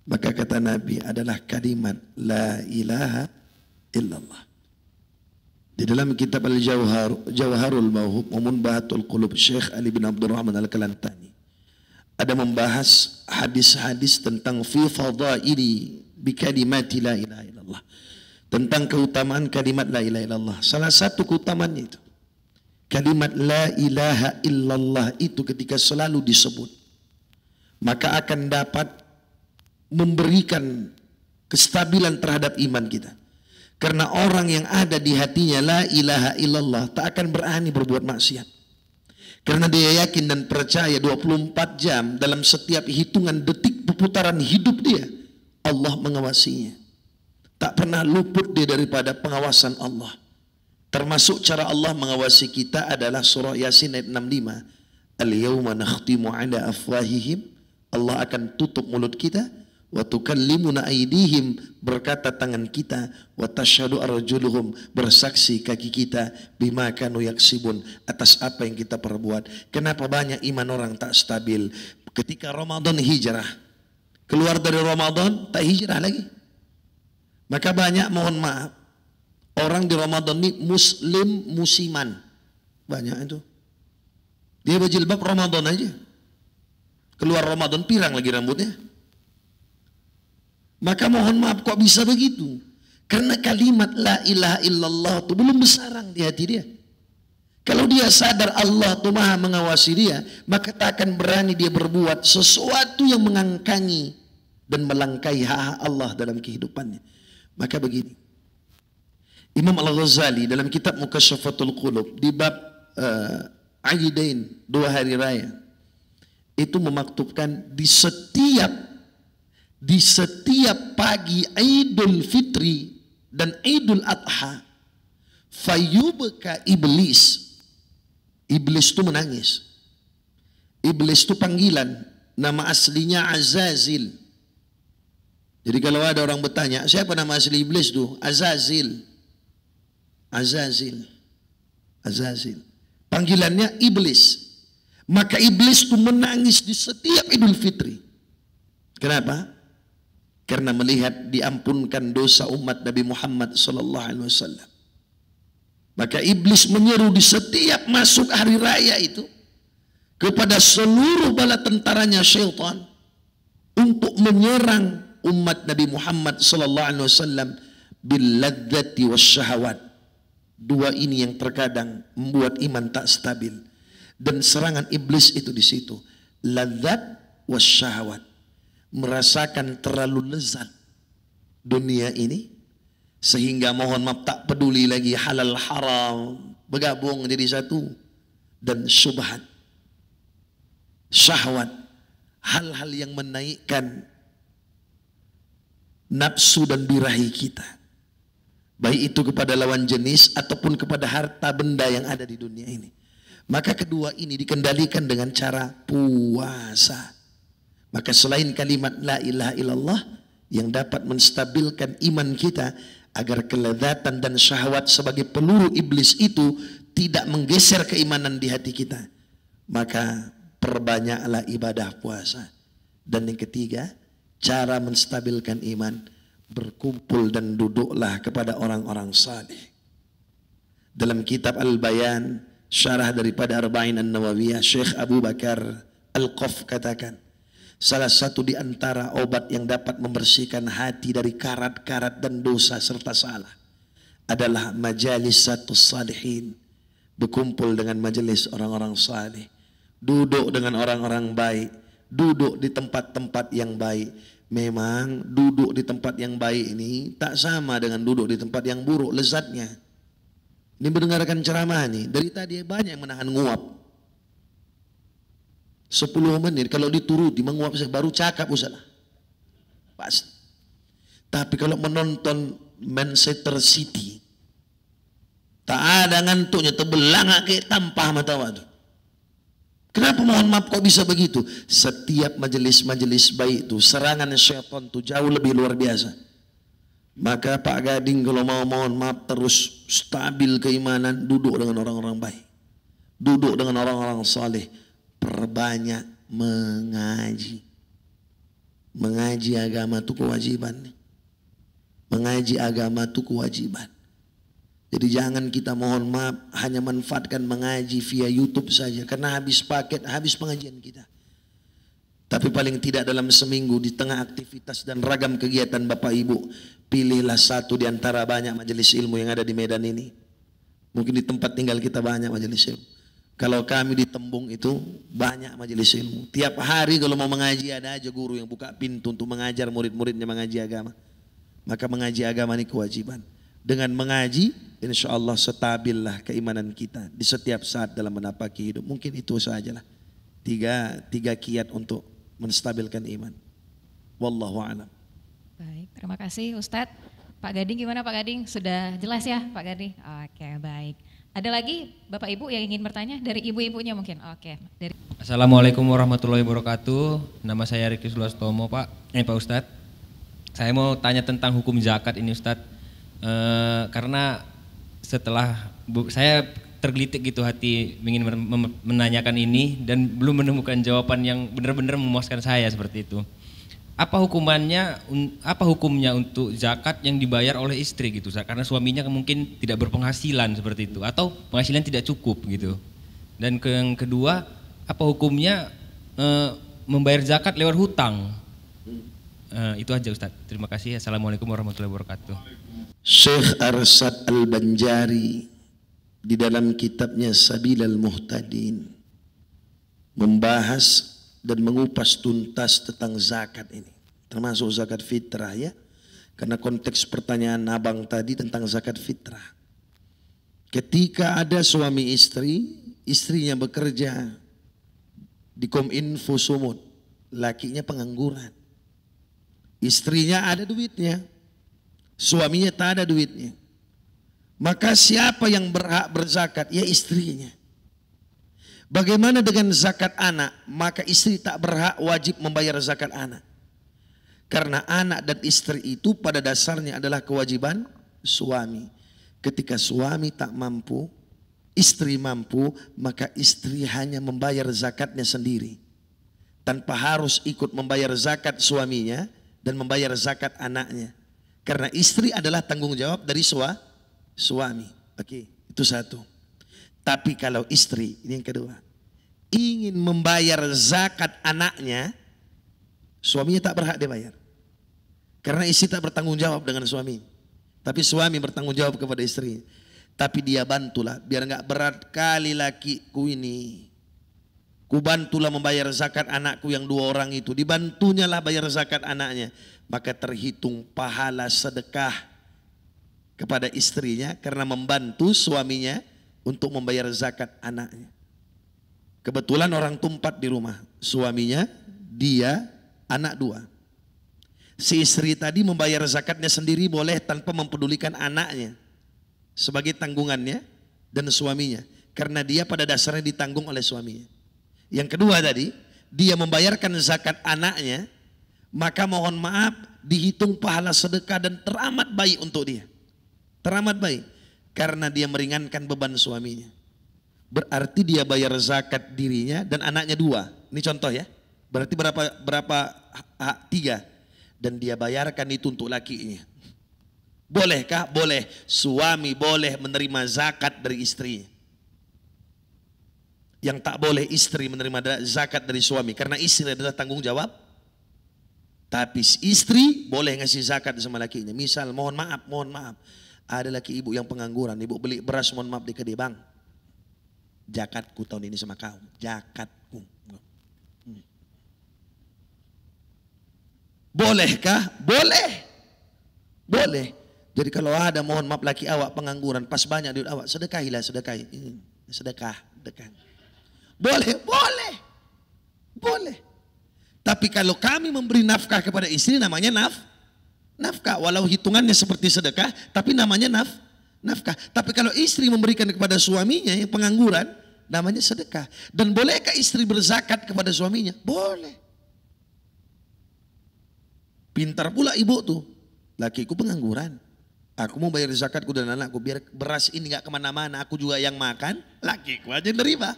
Speaker 2: Maka kata Nabi adalah kalimat la ilaha illallah. Di dalam kitab Al-Jawharul Mawhub Munbahatul Qulub Syekh Ali bin Abdurrahman Al-Kalantani ada membahas hadis-hadis tentang fi fadaili bi kalimati la ilaha illallah, tentang keutamaan kalimat la ilaha illallah. Salah satu keutamaannya itu kalimat la ilaha illallah itu ketika selalu disebut maka akan dapat memberikan kestabilan terhadap iman kita. Karena orang yang ada di hatinya la ilaha illallah tak akan berani berbuat maksiat. Karena dia yakin dan percaya 24 jam dalam setiap hitungan detik perputaran hidup dia, Allah mengawasinya. Tak pernah luput dia daripada pengawasan Allah. Termasuk cara Allah mengawasi kita adalah surah Yasin ayat 65. Al-yawma nakhtimu ala afwahihim. Allah akan tutup mulut kita. Wa tukallimuna aydihim, berkata tangan kita, wa tashhadu arjuluhum, bersaksi kaki kita, bima kanu yaksibun, atas apa yang kita perbuat. Kenapa banyak iman orang tak stabil? Ketika Ramadan hijrah, keluar dari Ramadan tak hijrah lagi. Maka banyak, mohon maaf, orang di Ramadan ini muslim musiman. Banyak itu. Dia berjilbab Ramadan aja. Keluar Ramadan pirang lagi rambutnya. Maka mohon maaf, kok bisa begitu? Karena kalimat la ilaha illallah itu belum bersarang di hati dia. Kalau dia sadar Allah itu maha mengawasi dia, maka tak akan berani dia berbuat sesuatu yang mengangkangi dan melangkahi hak Allah dalam kehidupannya. Maka begini, Imam Al-Ghazali dalam kitab Mukasyafatul Qulub di bab Aidain, 2 hari raya, itu memaktubkan di setiap pagi Idul Fitri dan Idul Adha, fayubka iblis. Iblis itu menangis. Iblis itu panggilan, nama aslinya Azazil. Jadi kalau ada orang bertanya, siapa nama asli iblis itu? Azazil. Azazil. Azazil. Panggilannya iblis. Maka iblis itu menangis di setiap Idul Fitri. Kenapa? Karena melihat diampunkan dosa umat Nabi Muhammad sallallahu alaihi wasallam. Maka iblis menyeru di setiap masuk hari raya itu kepada seluruh bala tentaranya syaitan untuk menyerang umat Nabi Muhammad sallallahu alaihi wasallam bil ladzati wasyahawat. Dua ini yang terkadang membuat iman tak stabil, dan serangan iblis itu di situ, ladzat wasyahawat, merasakan terlalu lezat dunia ini sehingga mohon maaf tak peduli lagi halal haram, bergabung jadi satu, dan syubhat, syahwat, hal-hal yang menaikkan nafsu dan birahi kita, baik itu kepada lawan jenis ataupun kepada harta benda yang ada di dunia ini. Maka kedua ini dikendalikan dengan cara puasa. Maka selain kalimat la ilaha illallah yang dapat menstabilkan iman kita agar kelezatan dan syahwat sebagai peluru iblis itu tidak menggeser keimanan di hati kita, maka perbanyaklah ibadah puasa. Dan yang ketiga, cara menstabilkan iman, berkumpul dan duduklah kepada orang-orang saleh. Dalam kitab Al-Bayan, syarah daripada Arba'in An-Nawawiyah, Syekh Abu Bakar Al-Qaf katakan, salah satu di antara obat yang dapat membersihkan hati dari karat-karat dan dosa serta salah adalah majalis satu salihin, berkumpul dengan majelis orang-orang saleh, duduk dengan orang-orang baik, duduk di tempat-tempat yang baik. Memang duduk di tempat yang baik ini tak sama dengan duduk di tempat yang buruk lezatnya. Ini mendengarkan ceramah nih, dari tadi banyak yang menahan nguap. 10 menit kalau dituruti menguap baru cakap usah. Pas. Tapi kalau menonton Manchester City, tak ada ngantuknya, terbelangak kayak tampah mata waktu. Kenapa mohon maaf kok bisa begitu? Setiap majelis-majelis baik itu serangan syaitan itu jauh lebih luar biasa. Maka Pak Gading kalau mau mohon maaf terus stabil keimanan, duduk dengan orang-orang baik, duduk dengan orang-orang saleh, perbanyak mengaji. Mengaji agama itu kewajiban. Mengaji agama itu kewajiban. Jadi jangan kita mohon maaf hanya manfaatkan mengaji via YouTube saja, karena habis paket, habis pengajian kita. Tapi paling tidak dalam seminggu di tengah aktivitas dan ragam kegiatan Bapak Ibu, pilihlah satu di antara banyak majelis ilmu yang ada di Medan ini. Mungkin di tempat tinggal kita banyak majelis ilmu. Kalau kami di Tembung itu banyak majelis ilmu. Tiap hari kalau mau mengaji ada aja guru yang buka pintu untuk mengajar murid-muridnya mengaji agama. Maka mengaji agama ini kewajiban. Dengan mengaji, insya Allah stabillah keimanan kita di setiap saat dalam menapaki hidup. Mungkin itu sajalah tiga kiat untuk menstabilkan iman. Wallahu a'lam.
Speaker 1: Baik, terima kasih Ustadz. Pak Gading gimana Pak Gading? Sudah jelas ya Pak Gading? Oke, baik. Ada lagi Bapak Ibu yang ingin bertanya dari ibu-ibunya mungkin? Oke.
Speaker 4: Assalamualaikum warahmatullahi wabarakatuh. Nama saya Riki Sulastomo Pak Ustadz. Saya mau tanya tentang hukum zakat ini Ustadz. Karena setelah saya tergelitik gitu hati ingin menanyakan ini dan belum menemukan jawaban yang benar-benar memuaskan saya seperti itu. apa hukumnya untuk zakat yang dibayar oleh istri gitu, karena suaminya mungkin tidak berpenghasilan seperti itu atau penghasilan tidak cukup gitu. Dan yang kedua, apa hukumnya membayar zakat lewat hutang? Itu aja Ustaz. Terima kasih. Assalamualaikum warahmatullahi wabarakatuh.
Speaker 2: Syekh Arsad Al-Banjari di dalam kitabnya Sabilal Muhtadin membahas dan mengupas tuntas tentang zakat ini, termasuk zakat fitrah ya, karena konteks pertanyaan abang tadi tentang zakat fitrah. Ketika ada suami istri, istrinya bekerja di Kominfo Sumut, lakinya pengangguran, istrinya ada duitnya, suaminya tak ada duitnya, maka siapa yang berhak berzakat? Ya istrinya. Bagaimana dengan zakat anak? Maka istri tak berhak wajib membayar zakat anak. Karena anak dan istri itu pada dasarnya adalah kewajiban suami. Ketika suami tak mampu, istri mampu, maka istri hanya membayar zakatnya sendiri, tanpa harus ikut membayar zakat suaminya dan membayar zakat anaknya. Karena istri adalah tanggung jawab dari suami. Oke, itu satu. Tapi kalau istri, ini yang kedua, ingin membayar zakat anaknya, suaminya tak berhak dibayar. Karena istri tak bertanggung jawab dengan suami, tapi suami bertanggung jawab kepada istri. Tapi dia bantulah, biar enggak berat kali lakiku ini. Ku bantulah membayar zakat anakku yang 2 orang itu. Dibantunya lah bayar zakat anaknya. Maka terhitung pahala sedekah kepada istrinya karena membantu suaminya untuk membayar zakat anaknya. Kebetulan orang tumpat di rumah, suaminya, dia, anak 2. Si istri tadi membayar zakatnya sendiri boleh tanpa mempedulikan anaknya sebagai tanggungannya dan suaminya, karena dia pada dasarnya ditanggung oleh suaminya. Yang kedua tadi, dia membayarkan zakat anaknya, maka mohon maaf dihitung pahala sedekah dan teramat baik untuk dia. Teramat baik karena dia meringankan beban suaminya. Berarti dia bayar zakat dirinya dan anaknya 2. Ini contoh ya. Berarti berapa 3. Dan dia bayarkan itu untuk lakinya. Bolehkah? Boleh. Suami boleh menerima zakat dari istrinya. Yang tak boleh istri menerima zakat dari suami, karena istri adalah tanggung jawab. Tapi istri boleh ngasih zakat sama lakinya. Misal mohon maaf, ada laki ibu yang pengangguran, ibu beli beras mohon maaf di kedai, bang, zakatku tahun ini sama kau, zakatku. Bolehkah? Boleh. Boleh. Jadi kalau ada mohon maaf laki awak pengangguran, pas banyak duit awak, sedekahilah, sedekahi. Sedekah. Boleh. Tapi kalau kami memberi nafkah kepada istri, namanya nafkah. Walau hitungannya seperti sedekah, tapi namanya nafkah. Tapi kalau istri memberikan kepada suaminya yang pengangguran, namanya sedekah. Dan bolehkah istri berzakat kepada suaminya? Boleh. Pintar pula ibu tuh, lakiku pengangguran, aku mau bayar zakatku dan anakku, biar beras ini gak kemana-mana, aku juga yang makan, lakiku aja nerima.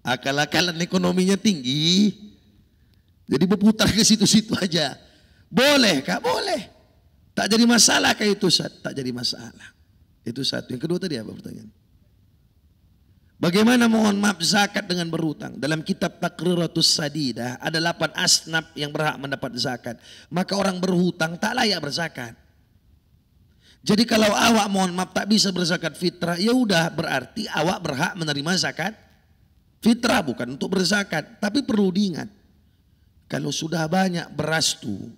Speaker 2: Akal-akalan ekonominya tinggi, jadi berputar ke situ-situ aja. Boleh kak? Boleh. Tak jadi masalah kayak itu, tak jadi masalah. Itu satu. Yang kedua tadi apa pertanyaan? Bagaimana mohon maaf zakat dengan berhutang? Dalam kitab Taqriratus Sadidah ada 8 asnaf yang berhak mendapat zakat. Maka orang berhutang tak layak berzakat. Jadi kalau awak mohon maaf tak bisa berzakat fitrah, ya udah berarti awak berhak menerima zakat fitrah, bukan untuk berzakat. Tapi perlu diingat, kalau sudah banyak beras tuh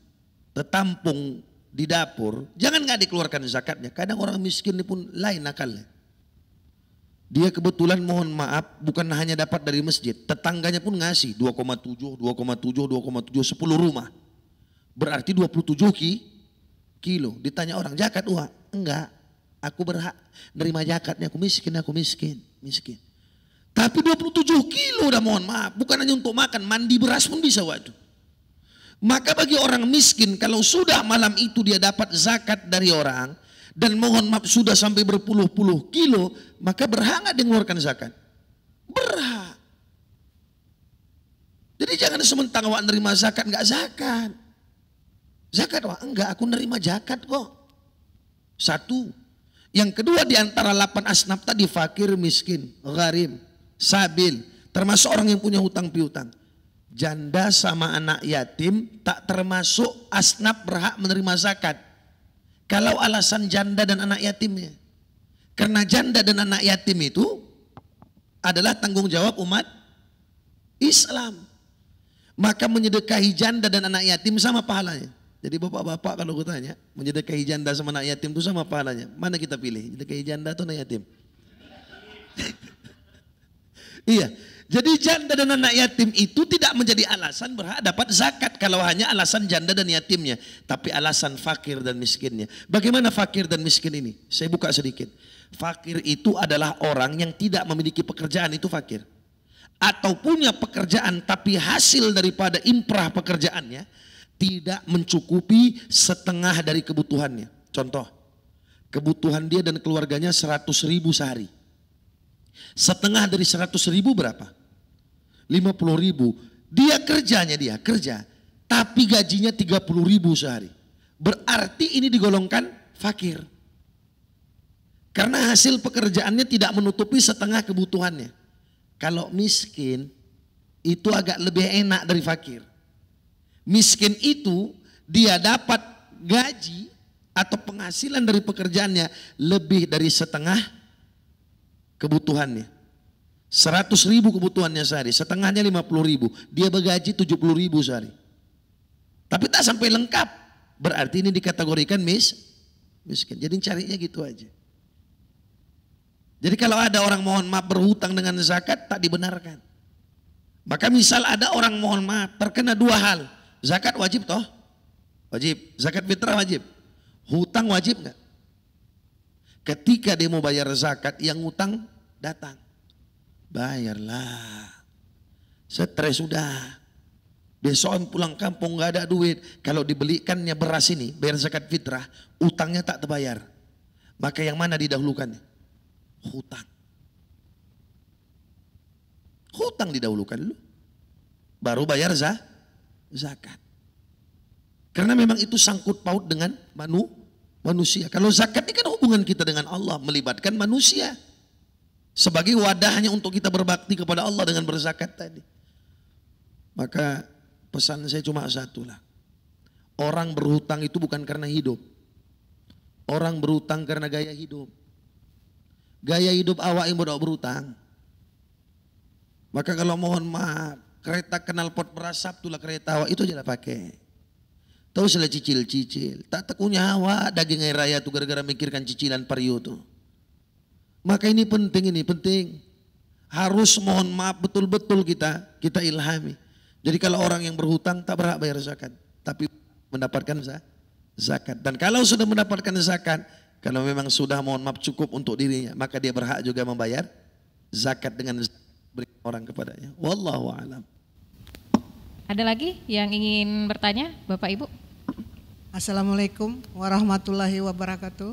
Speaker 2: tertampung di dapur, jangan nggak dikeluarkan zakatnya. Kadang orang miskin ini pun lain akalnya. Dia kebetulan mohon maaf bukan hanya dapat dari masjid, tetangganya pun ngasih 2,7, 10 rumah. Berarti 27 kilo. Ditanya orang, zakat uang? Enggak, aku berhak nerima zakatnya, aku miskin. Tapi 27 kilo udah mohon maaf, bukan hanya untuk makan, mandi beras pun bisa waktu. Maka bagi orang miskin, kalau sudah malam itu dia dapat zakat dari orang, dan mohon maaf sudah sampai berpuluh-puluh kilo, maka berhak nggak dia mengeluarkan zakat? Berhak. Jadi jangan Bagaimana sementara awak nerima zakat enggak zakat? Zakat wah enggak, aku nerima zakat kok. Satu. Yang kedua di antara 8 asnaf tadi fakir, miskin, gharim, sabil, termasuk orang yang punya hutang piutang. Janda sama anak yatim tak termasuk asnaf berhak menerima zakat. Kalau alasan janda dan anak yatimnya. Karena janda dan anak yatim itu adalah tanggung jawab umat Islam. Maka menyedekahi janda dan anak yatim sama pahalanya. Jadi bapak-bapak kalau aku tanya, menyedekahi janda sama anak yatim itu sama pahalanya. Mana kita pilih? Menyedekahi janda atau anak yatim? Iya. Jadi janda dan anak yatim itu tidak menjadi alasan berhak dapat zakat kalau hanya alasan janda dan yatimnya. Tapi alasan fakir dan miskinnya. Bagaimana fakir dan miskin ini? Saya buka sedikit. Fakir itu adalah orang yang tidak memiliki pekerjaan, itu fakir. Atau punya pekerjaan tapi hasil daripada imprah pekerjaannya tidak mencukupi setengah dari kebutuhannya. Contoh, kebutuhan dia dan keluarganya 100.000 sehari. Setengah dari 100.000 berapa? 50.000. Dia kerja, tapi gajinya 30.000 sehari. Berarti ini digolongkan fakir. Karena hasil pekerjaannya tidak menutupi setengah kebutuhannya. Kalau miskin, itu agak lebih enak dari fakir. Miskin itu dia dapat gaji atau penghasilan dari pekerjaannya lebih dari setengah kebutuhannya. 100.000 kebutuhannya sehari, setengahnya 50.000. Dia bergaji 70.000 sehari. Tapi tak sampai lengkap. Berarti ini dikategorikan miskin. Jadi carinya gitu aja. Jadi kalau ada orang mohon maaf berhutang dengan zakat tak dibenarkan. Maka misal ada orang mohon maaf terkena 2 hal. Zakat wajib toh? Wajib. Zakat fitrah wajib. Hutang wajib enggak? Ketika dia mau bayar zakat, yang hutang datang. Bayarlah. Stres sudah. Besok pulang kampung enggak ada duit. Kalau dibelikannya beras ini, bayar zakat fitrah, utangnya tak terbayar. Maka yang mana didahulukan? Hutang. Hutang didahulukan dulu. Baru bayar zakat. Karena memang itu sangkut paut dengan manusia. Kalau zakat ini kan hubungan kita dengan Allah, melibatkan manusia. Sebagai wadahnya untuk kita berbakti kepada Allah dengan berzakat tadi. Maka pesan saya cuma satu lah. Orang berhutang itu bukan karena hidup. Orang berhutang karena gaya hidup. Gaya hidup awak yang berhutang. Maka kalau mohon maaf, kereta knalpot berasap itulah kereta awak, itu aja lah pakai. Tahu sudah cicil-cicil. Tak tekunya awak daging air raya tuh gara-gara mikirkan cicilan Vario tuh. Maka ini penting. Harus mohon maaf betul-betul kita ilhami. Jadi kalau orang yang berhutang tak berhak bayar zakat, tapi mendapatkan zakat. Dan kalau sudah mendapatkan zakat, kalau memang sudah mohon maaf cukup untuk dirinya, maka dia berhak juga membayar zakat dengan beri orang kepadanya. Wallahu a'lam.
Speaker 1: Ada lagi yang ingin bertanya, Bapak Ibu?
Speaker 5: Assalamualaikum warahmatullahi wabarakatuh.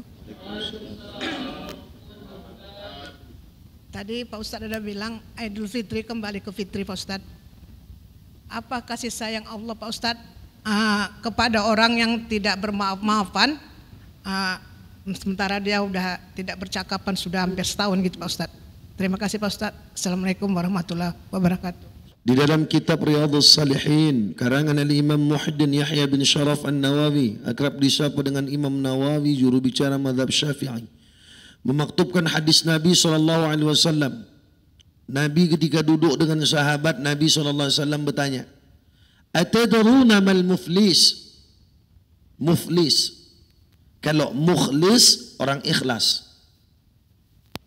Speaker 5: Tadi Pak Ustadz ada bilang Idul Fitri kembali ke Fitri Pak Ustadz. Apa kasih sayang Allah Pak Ustadz kepada orang yang tidak bermaaf-maafan, sementara dia udah tidak bercakapan sudah hampir setahun gitu Pak Ustadz. Terima kasih Pak Ustadz. Assalamualaikum warahmatullahi wabarakatuh.
Speaker 2: Di dalam kitab Riyadhus Salihin karangan Al-Imam Muhyiddin Yahya bin Sharaf An-Nawawi, akrab disapa dengan Imam Nawawi, juru bicara mazhab Syafi'i, memaktubkan hadis Nabi SAW. Nabi ketika duduk dengan sahabat, Nabi SAW bertanya, Atadruna mal muflis? Muflis. Kalau mukhlis orang ikhlas.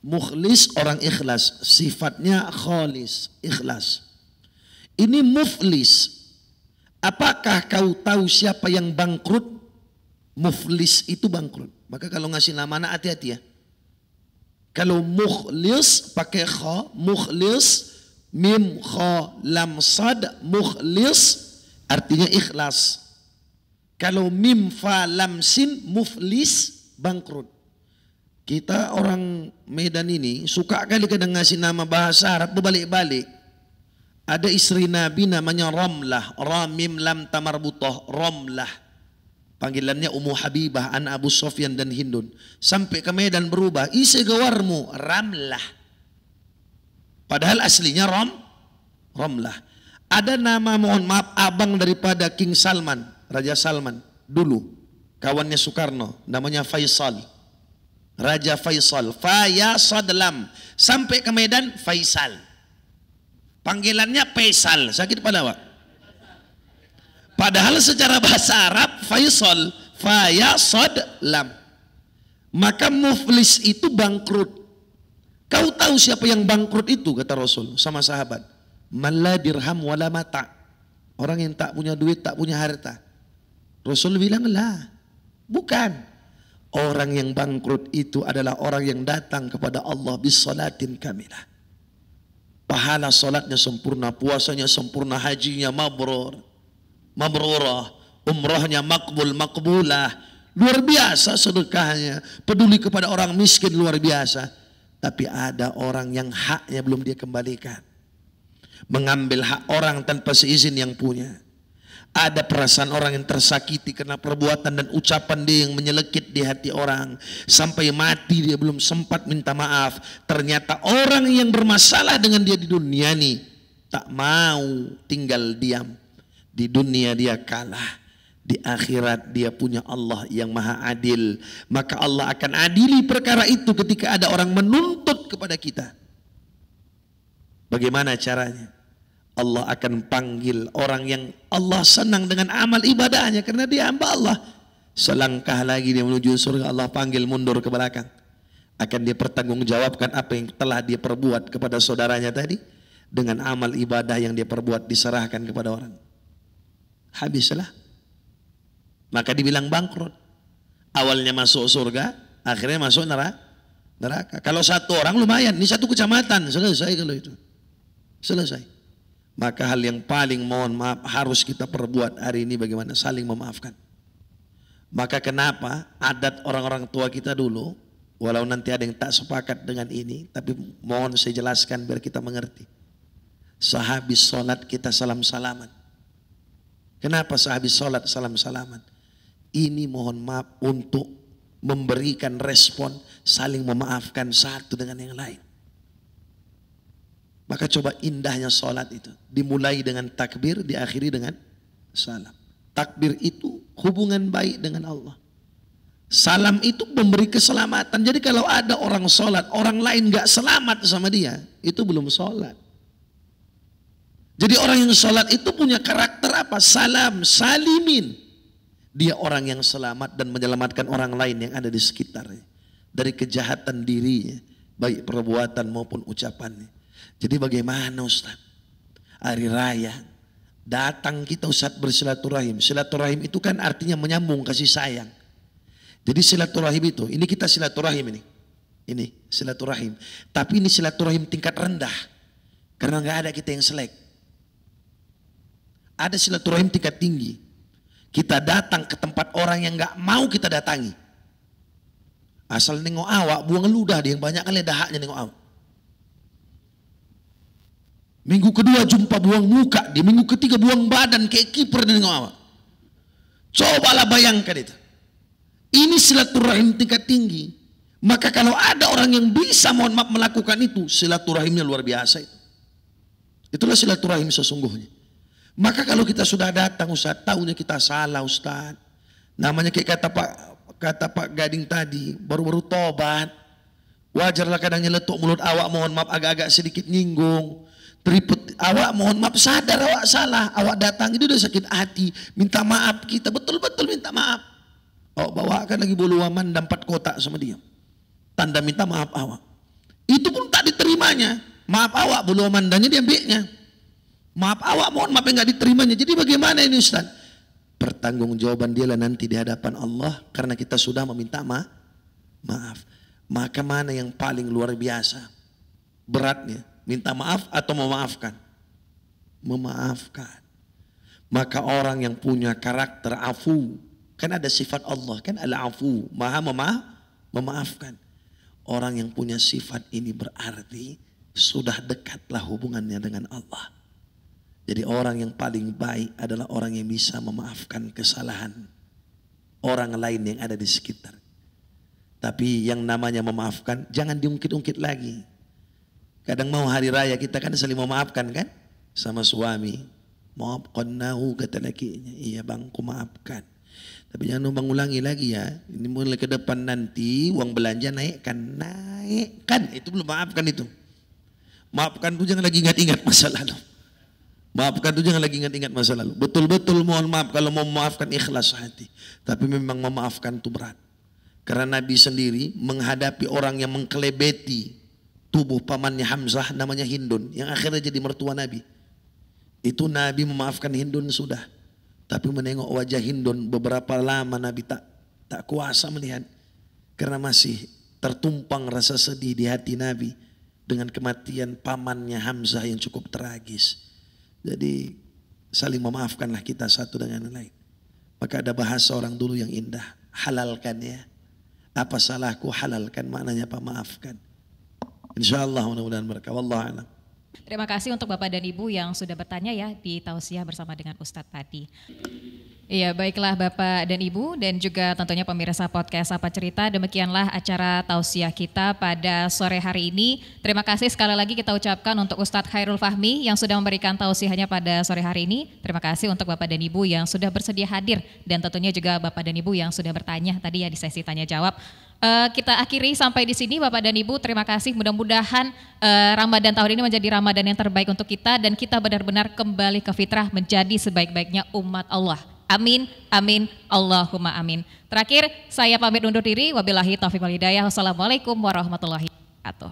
Speaker 2: Mukhlis orang ikhlas, sifatnya khalis, ikhlas. Ini muflis. Apakah kau tahu siapa yang bangkrut? Muflis itu bangkrut. Maka kalau ngasih nama anak hati-hati ya. Kalau mukhlis pakai kha, mukhlis mim kha lam sad, mukhlis artinya ikhlas. Kalau mim fa lam sin, muflis bangkrut. Kita orang Medan ini suka kali kadang ngasih nama bahasa Arab berbalik-balik. Ada istri Nabi namanya Ramlah, Ramim lam tamarbutoh, Ramlah. Panggilannya Ummu Habibah, anak Abu Sufyan dan Hindun. Sampai ke Medan berubah, isi gewarmu Ramlah. Padahal aslinya Ramlah. Ada nama, mohon maaf, abang daripada King Salman, Raja Salman dulu, kawannya Soekarno, namanya Faisal. Raja Faisal, Fayasadlam. Sampai ke Medan Faisal. Panggilannya Faisal, sakit pada Pak. Padahal secara bahasa Arab Faisal, Fayasadlam. Maka muflis itu bangkrut. Kau tahu siapa yang bangkrut itu, kata Rasul sama sahabat? Malla dirham wala mata. Orang yang tak punya duit, tak punya harta. Rasul bilang lah, bukan. Orang yang bangkrut itu adalah orang yang datang kepada Allah bisalatin kamilah. Pahala salatnya sempurna, puasanya sempurna, hajinya mabrurah, umrahnya makbulah, luar biasa sedekahnya, peduli kepada orang miskin luar biasa. Tapi ada orang yang haknya belum dia kembalikan, mengambil hak orang tanpa seizin yang punya. Ada perasaan orang yang tersakiti karena perbuatan dan ucapan dia yang menyelekit di hati orang. Sampai mati dia belum sempat minta maaf. Ternyata orang yang bermasalah dengan dia di dunia ini tak mau tinggal diam. Di dunia dia kalah. Di akhirat dia punya Allah yang maha adil. Maka Allah akan adili perkara itu ketika ada orang menuntut kepada kita. Bagaimana caranya? Allah akan panggil orang yang Allah senang dengan amal ibadahnya karena dia hamba Allah. Selangkah lagi dia menuju surga, Allah panggil mundur ke belakang. Akan dia pertanggungjawabkan apa yang telah dia perbuat kepada saudaranya tadi. Dengan amal ibadah yang dia perbuat diserahkan kepada orang. Habislah. Maka dibilang bangkrut. Awalnya masuk surga, akhirnya masuk neraka. Kalau satu orang lumayan, ini satu kecamatan, selesai kalau itu. Selesai. Maka hal yang paling mohon maaf harus kita perbuat hari ini bagaimana saling memaafkan. Maka kenapa adat orang-orang tua kita dulu, walau nanti ada yang tak sepakat dengan ini, tapi mohon saya jelaskan biar kita mengerti. Sehabis sholat kita salam-salaman. Kenapa sehabis sholat salam-salaman? Ini mohon maaf untuk memberikan respon saling memaafkan satu dengan yang lain. Maka coba indahnya sholat itu. Dimulai dengan takbir, diakhiri dengan salam. Takbir itu hubungan baik dengan Allah. Salam itu memberi keselamatan. Jadi kalau ada orang sholat, orang lain gak selamat sama dia, itu belum sholat. Jadi orang yang sholat itu punya karakter apa? Salam, salimin. Dia orang yang selamat dan menyelamatkan orang lain yang ada di sekitarnya. Dari kejahatan dirinya, baik perbuatan maupun ucapannya. Jadi bagaimana Ustaz? Hari raya datang kita Ustaz bersilaturahim. Silaturahim itu kan artinya menyambung kasih sayang. Jadi silaturahim itu, ini kita silaturahim ini. Ini silaturahim. Tapi ini silaturahim tingkat rendah. Karena nggak ada kita yang selek. Ada silaturahim tingkat tinggi. Kita datang ke tempat orang yang nggak mau kita datangi. Asal nengok awak, buang ludah dia yang banyak kali dahaknya nengok awak. Minggu kedua jumpa buang muka, di minggu ketiga buang badan kayak kiper dan awak. Cobalah bayangkan itu. Ini silaturahim tingkat tinggi. Maka kalau ada orang yang bisa mohon maaf melakukan itu, silaturahimnya luar biasa itu. Itulah silaturahim sesungguhnya. Maka kalau kita sudah datang Ustaz, tahunya kita salah Ustaz. Namanya kayak kata Pak Gading tadi, baru-baru tobat. Wajarlah kadang nyeletuk mulut awak, mohon maaf agak-agak sedikit nyinggung. Teripet awak mohon maaf, sadar awak salah, awak datang itu udah sakit hati, minta maaf kita, betul-betul minta maaf. Awak bawakan lagi bolu waman dan 4 kotak sama dia, tanda minta maaf awak. Itu pun tak diterimanya. Maaf awak bolu wamandannya diambilnya. Maaf awak mohon maaf yang gak diterimanya. Jadi bagaimana ini Ustaz? Pertanggungjawaban dia lah nanti di hadapan Allah karena kita sudah meminta maaf. Maka mana yang paling luar biasa beratnya? Minta maaf atau memaafkan? Memaafkan. Maka orang yang punya karakter afu, kan ada sifat Allah, kan al-afu, maha memaafkan. Orang yang punya sifat ini berarti sudah dekatlah hubungannya dengan Allah. Jadi orang yang paling baik adalah orang yang bisa memaafkan kesalahan orang lain yang ada di sekitar. Tapi yang namanya memaafkan jangan diungkit-ungkit lagi. Kadang mau hari raya kita kan saling memaafkan kan sama suami. Maafkannahu kata lakinya. Iya bang, ku maafkan. Tapi jangan bang ulangi lagi ya. Ini mulai ke depan nanti uang belanja naikkan. Itu belum maafkan itu. Maafkan itu jangan lagi ingat-ingat masa lalu. Maafkan itu jangan lagi ingat-ingat masa lalu. Betul-betul mohon maaf kalau mau memaafkan ikhlas hati. Tapi memang memaafkan itu berat. Karena Nabi sendiri menghadapi orang yang mengkelebeti tubuh pamannya Hamzah namanya Hindun. Yang akhirnya jadi mertua Nabi. Itu Nabi memaafkan Hindun sudah. Tapi menengok wajah Hindun beberapa lama Nabi tak kuasa melihat. Karena masih tertumpang rasa sedih di hati Nabi. Dengan kematian pamannya Hamzah yang cukup tragis. Jadi saling memaafkanlah kita satu dengan yang lain. Maka ada bahasa orang dulu yang indah. Halalkan ya. Apa salahku halalkan, maknanya apa maafkan. InsyaAllah mudah-mudahan berkah. Wallahu a'lam.
Speaker 1: Terima kasih untuk Bapak dan Ibu yang sudah bertanya ya di tausiah bersama dengan Ustadz tadi. Iya, baiklah Bapak dan Ibu dan juga tentunya pemirsa podcast Apa Cerita, demikianlah acara tausiah kita pada sore hari ini. Terima kasih sekali lagi kita ucapkan untuk Ustadz Khairul Fahmi yang sudah memberikan tausiahnya pada sore hari ini. Terima kasih untuk Bapak dan Ibu yang sudah bersedia hadir dan tentunya juga Bapak dan Ibu yang sudah bertanya tadi ya di sesi tanya jawab. Kita akhiri sampai di sini Bapak dan Ibu, terima kasih, mudah-mudahan Ramadan tahun ini menjadi Ramadan yang terbaik untuk kita dan kita benar-benar kembali ke fitrah menjadi sebaik-baiknya umat Allah. Amin, amin, Allahumma amin. Terakhir saya pamit undur diri, wabillahi taufiq wal hidayah, wassalamualaikum warahmatullahi wabarakatuh.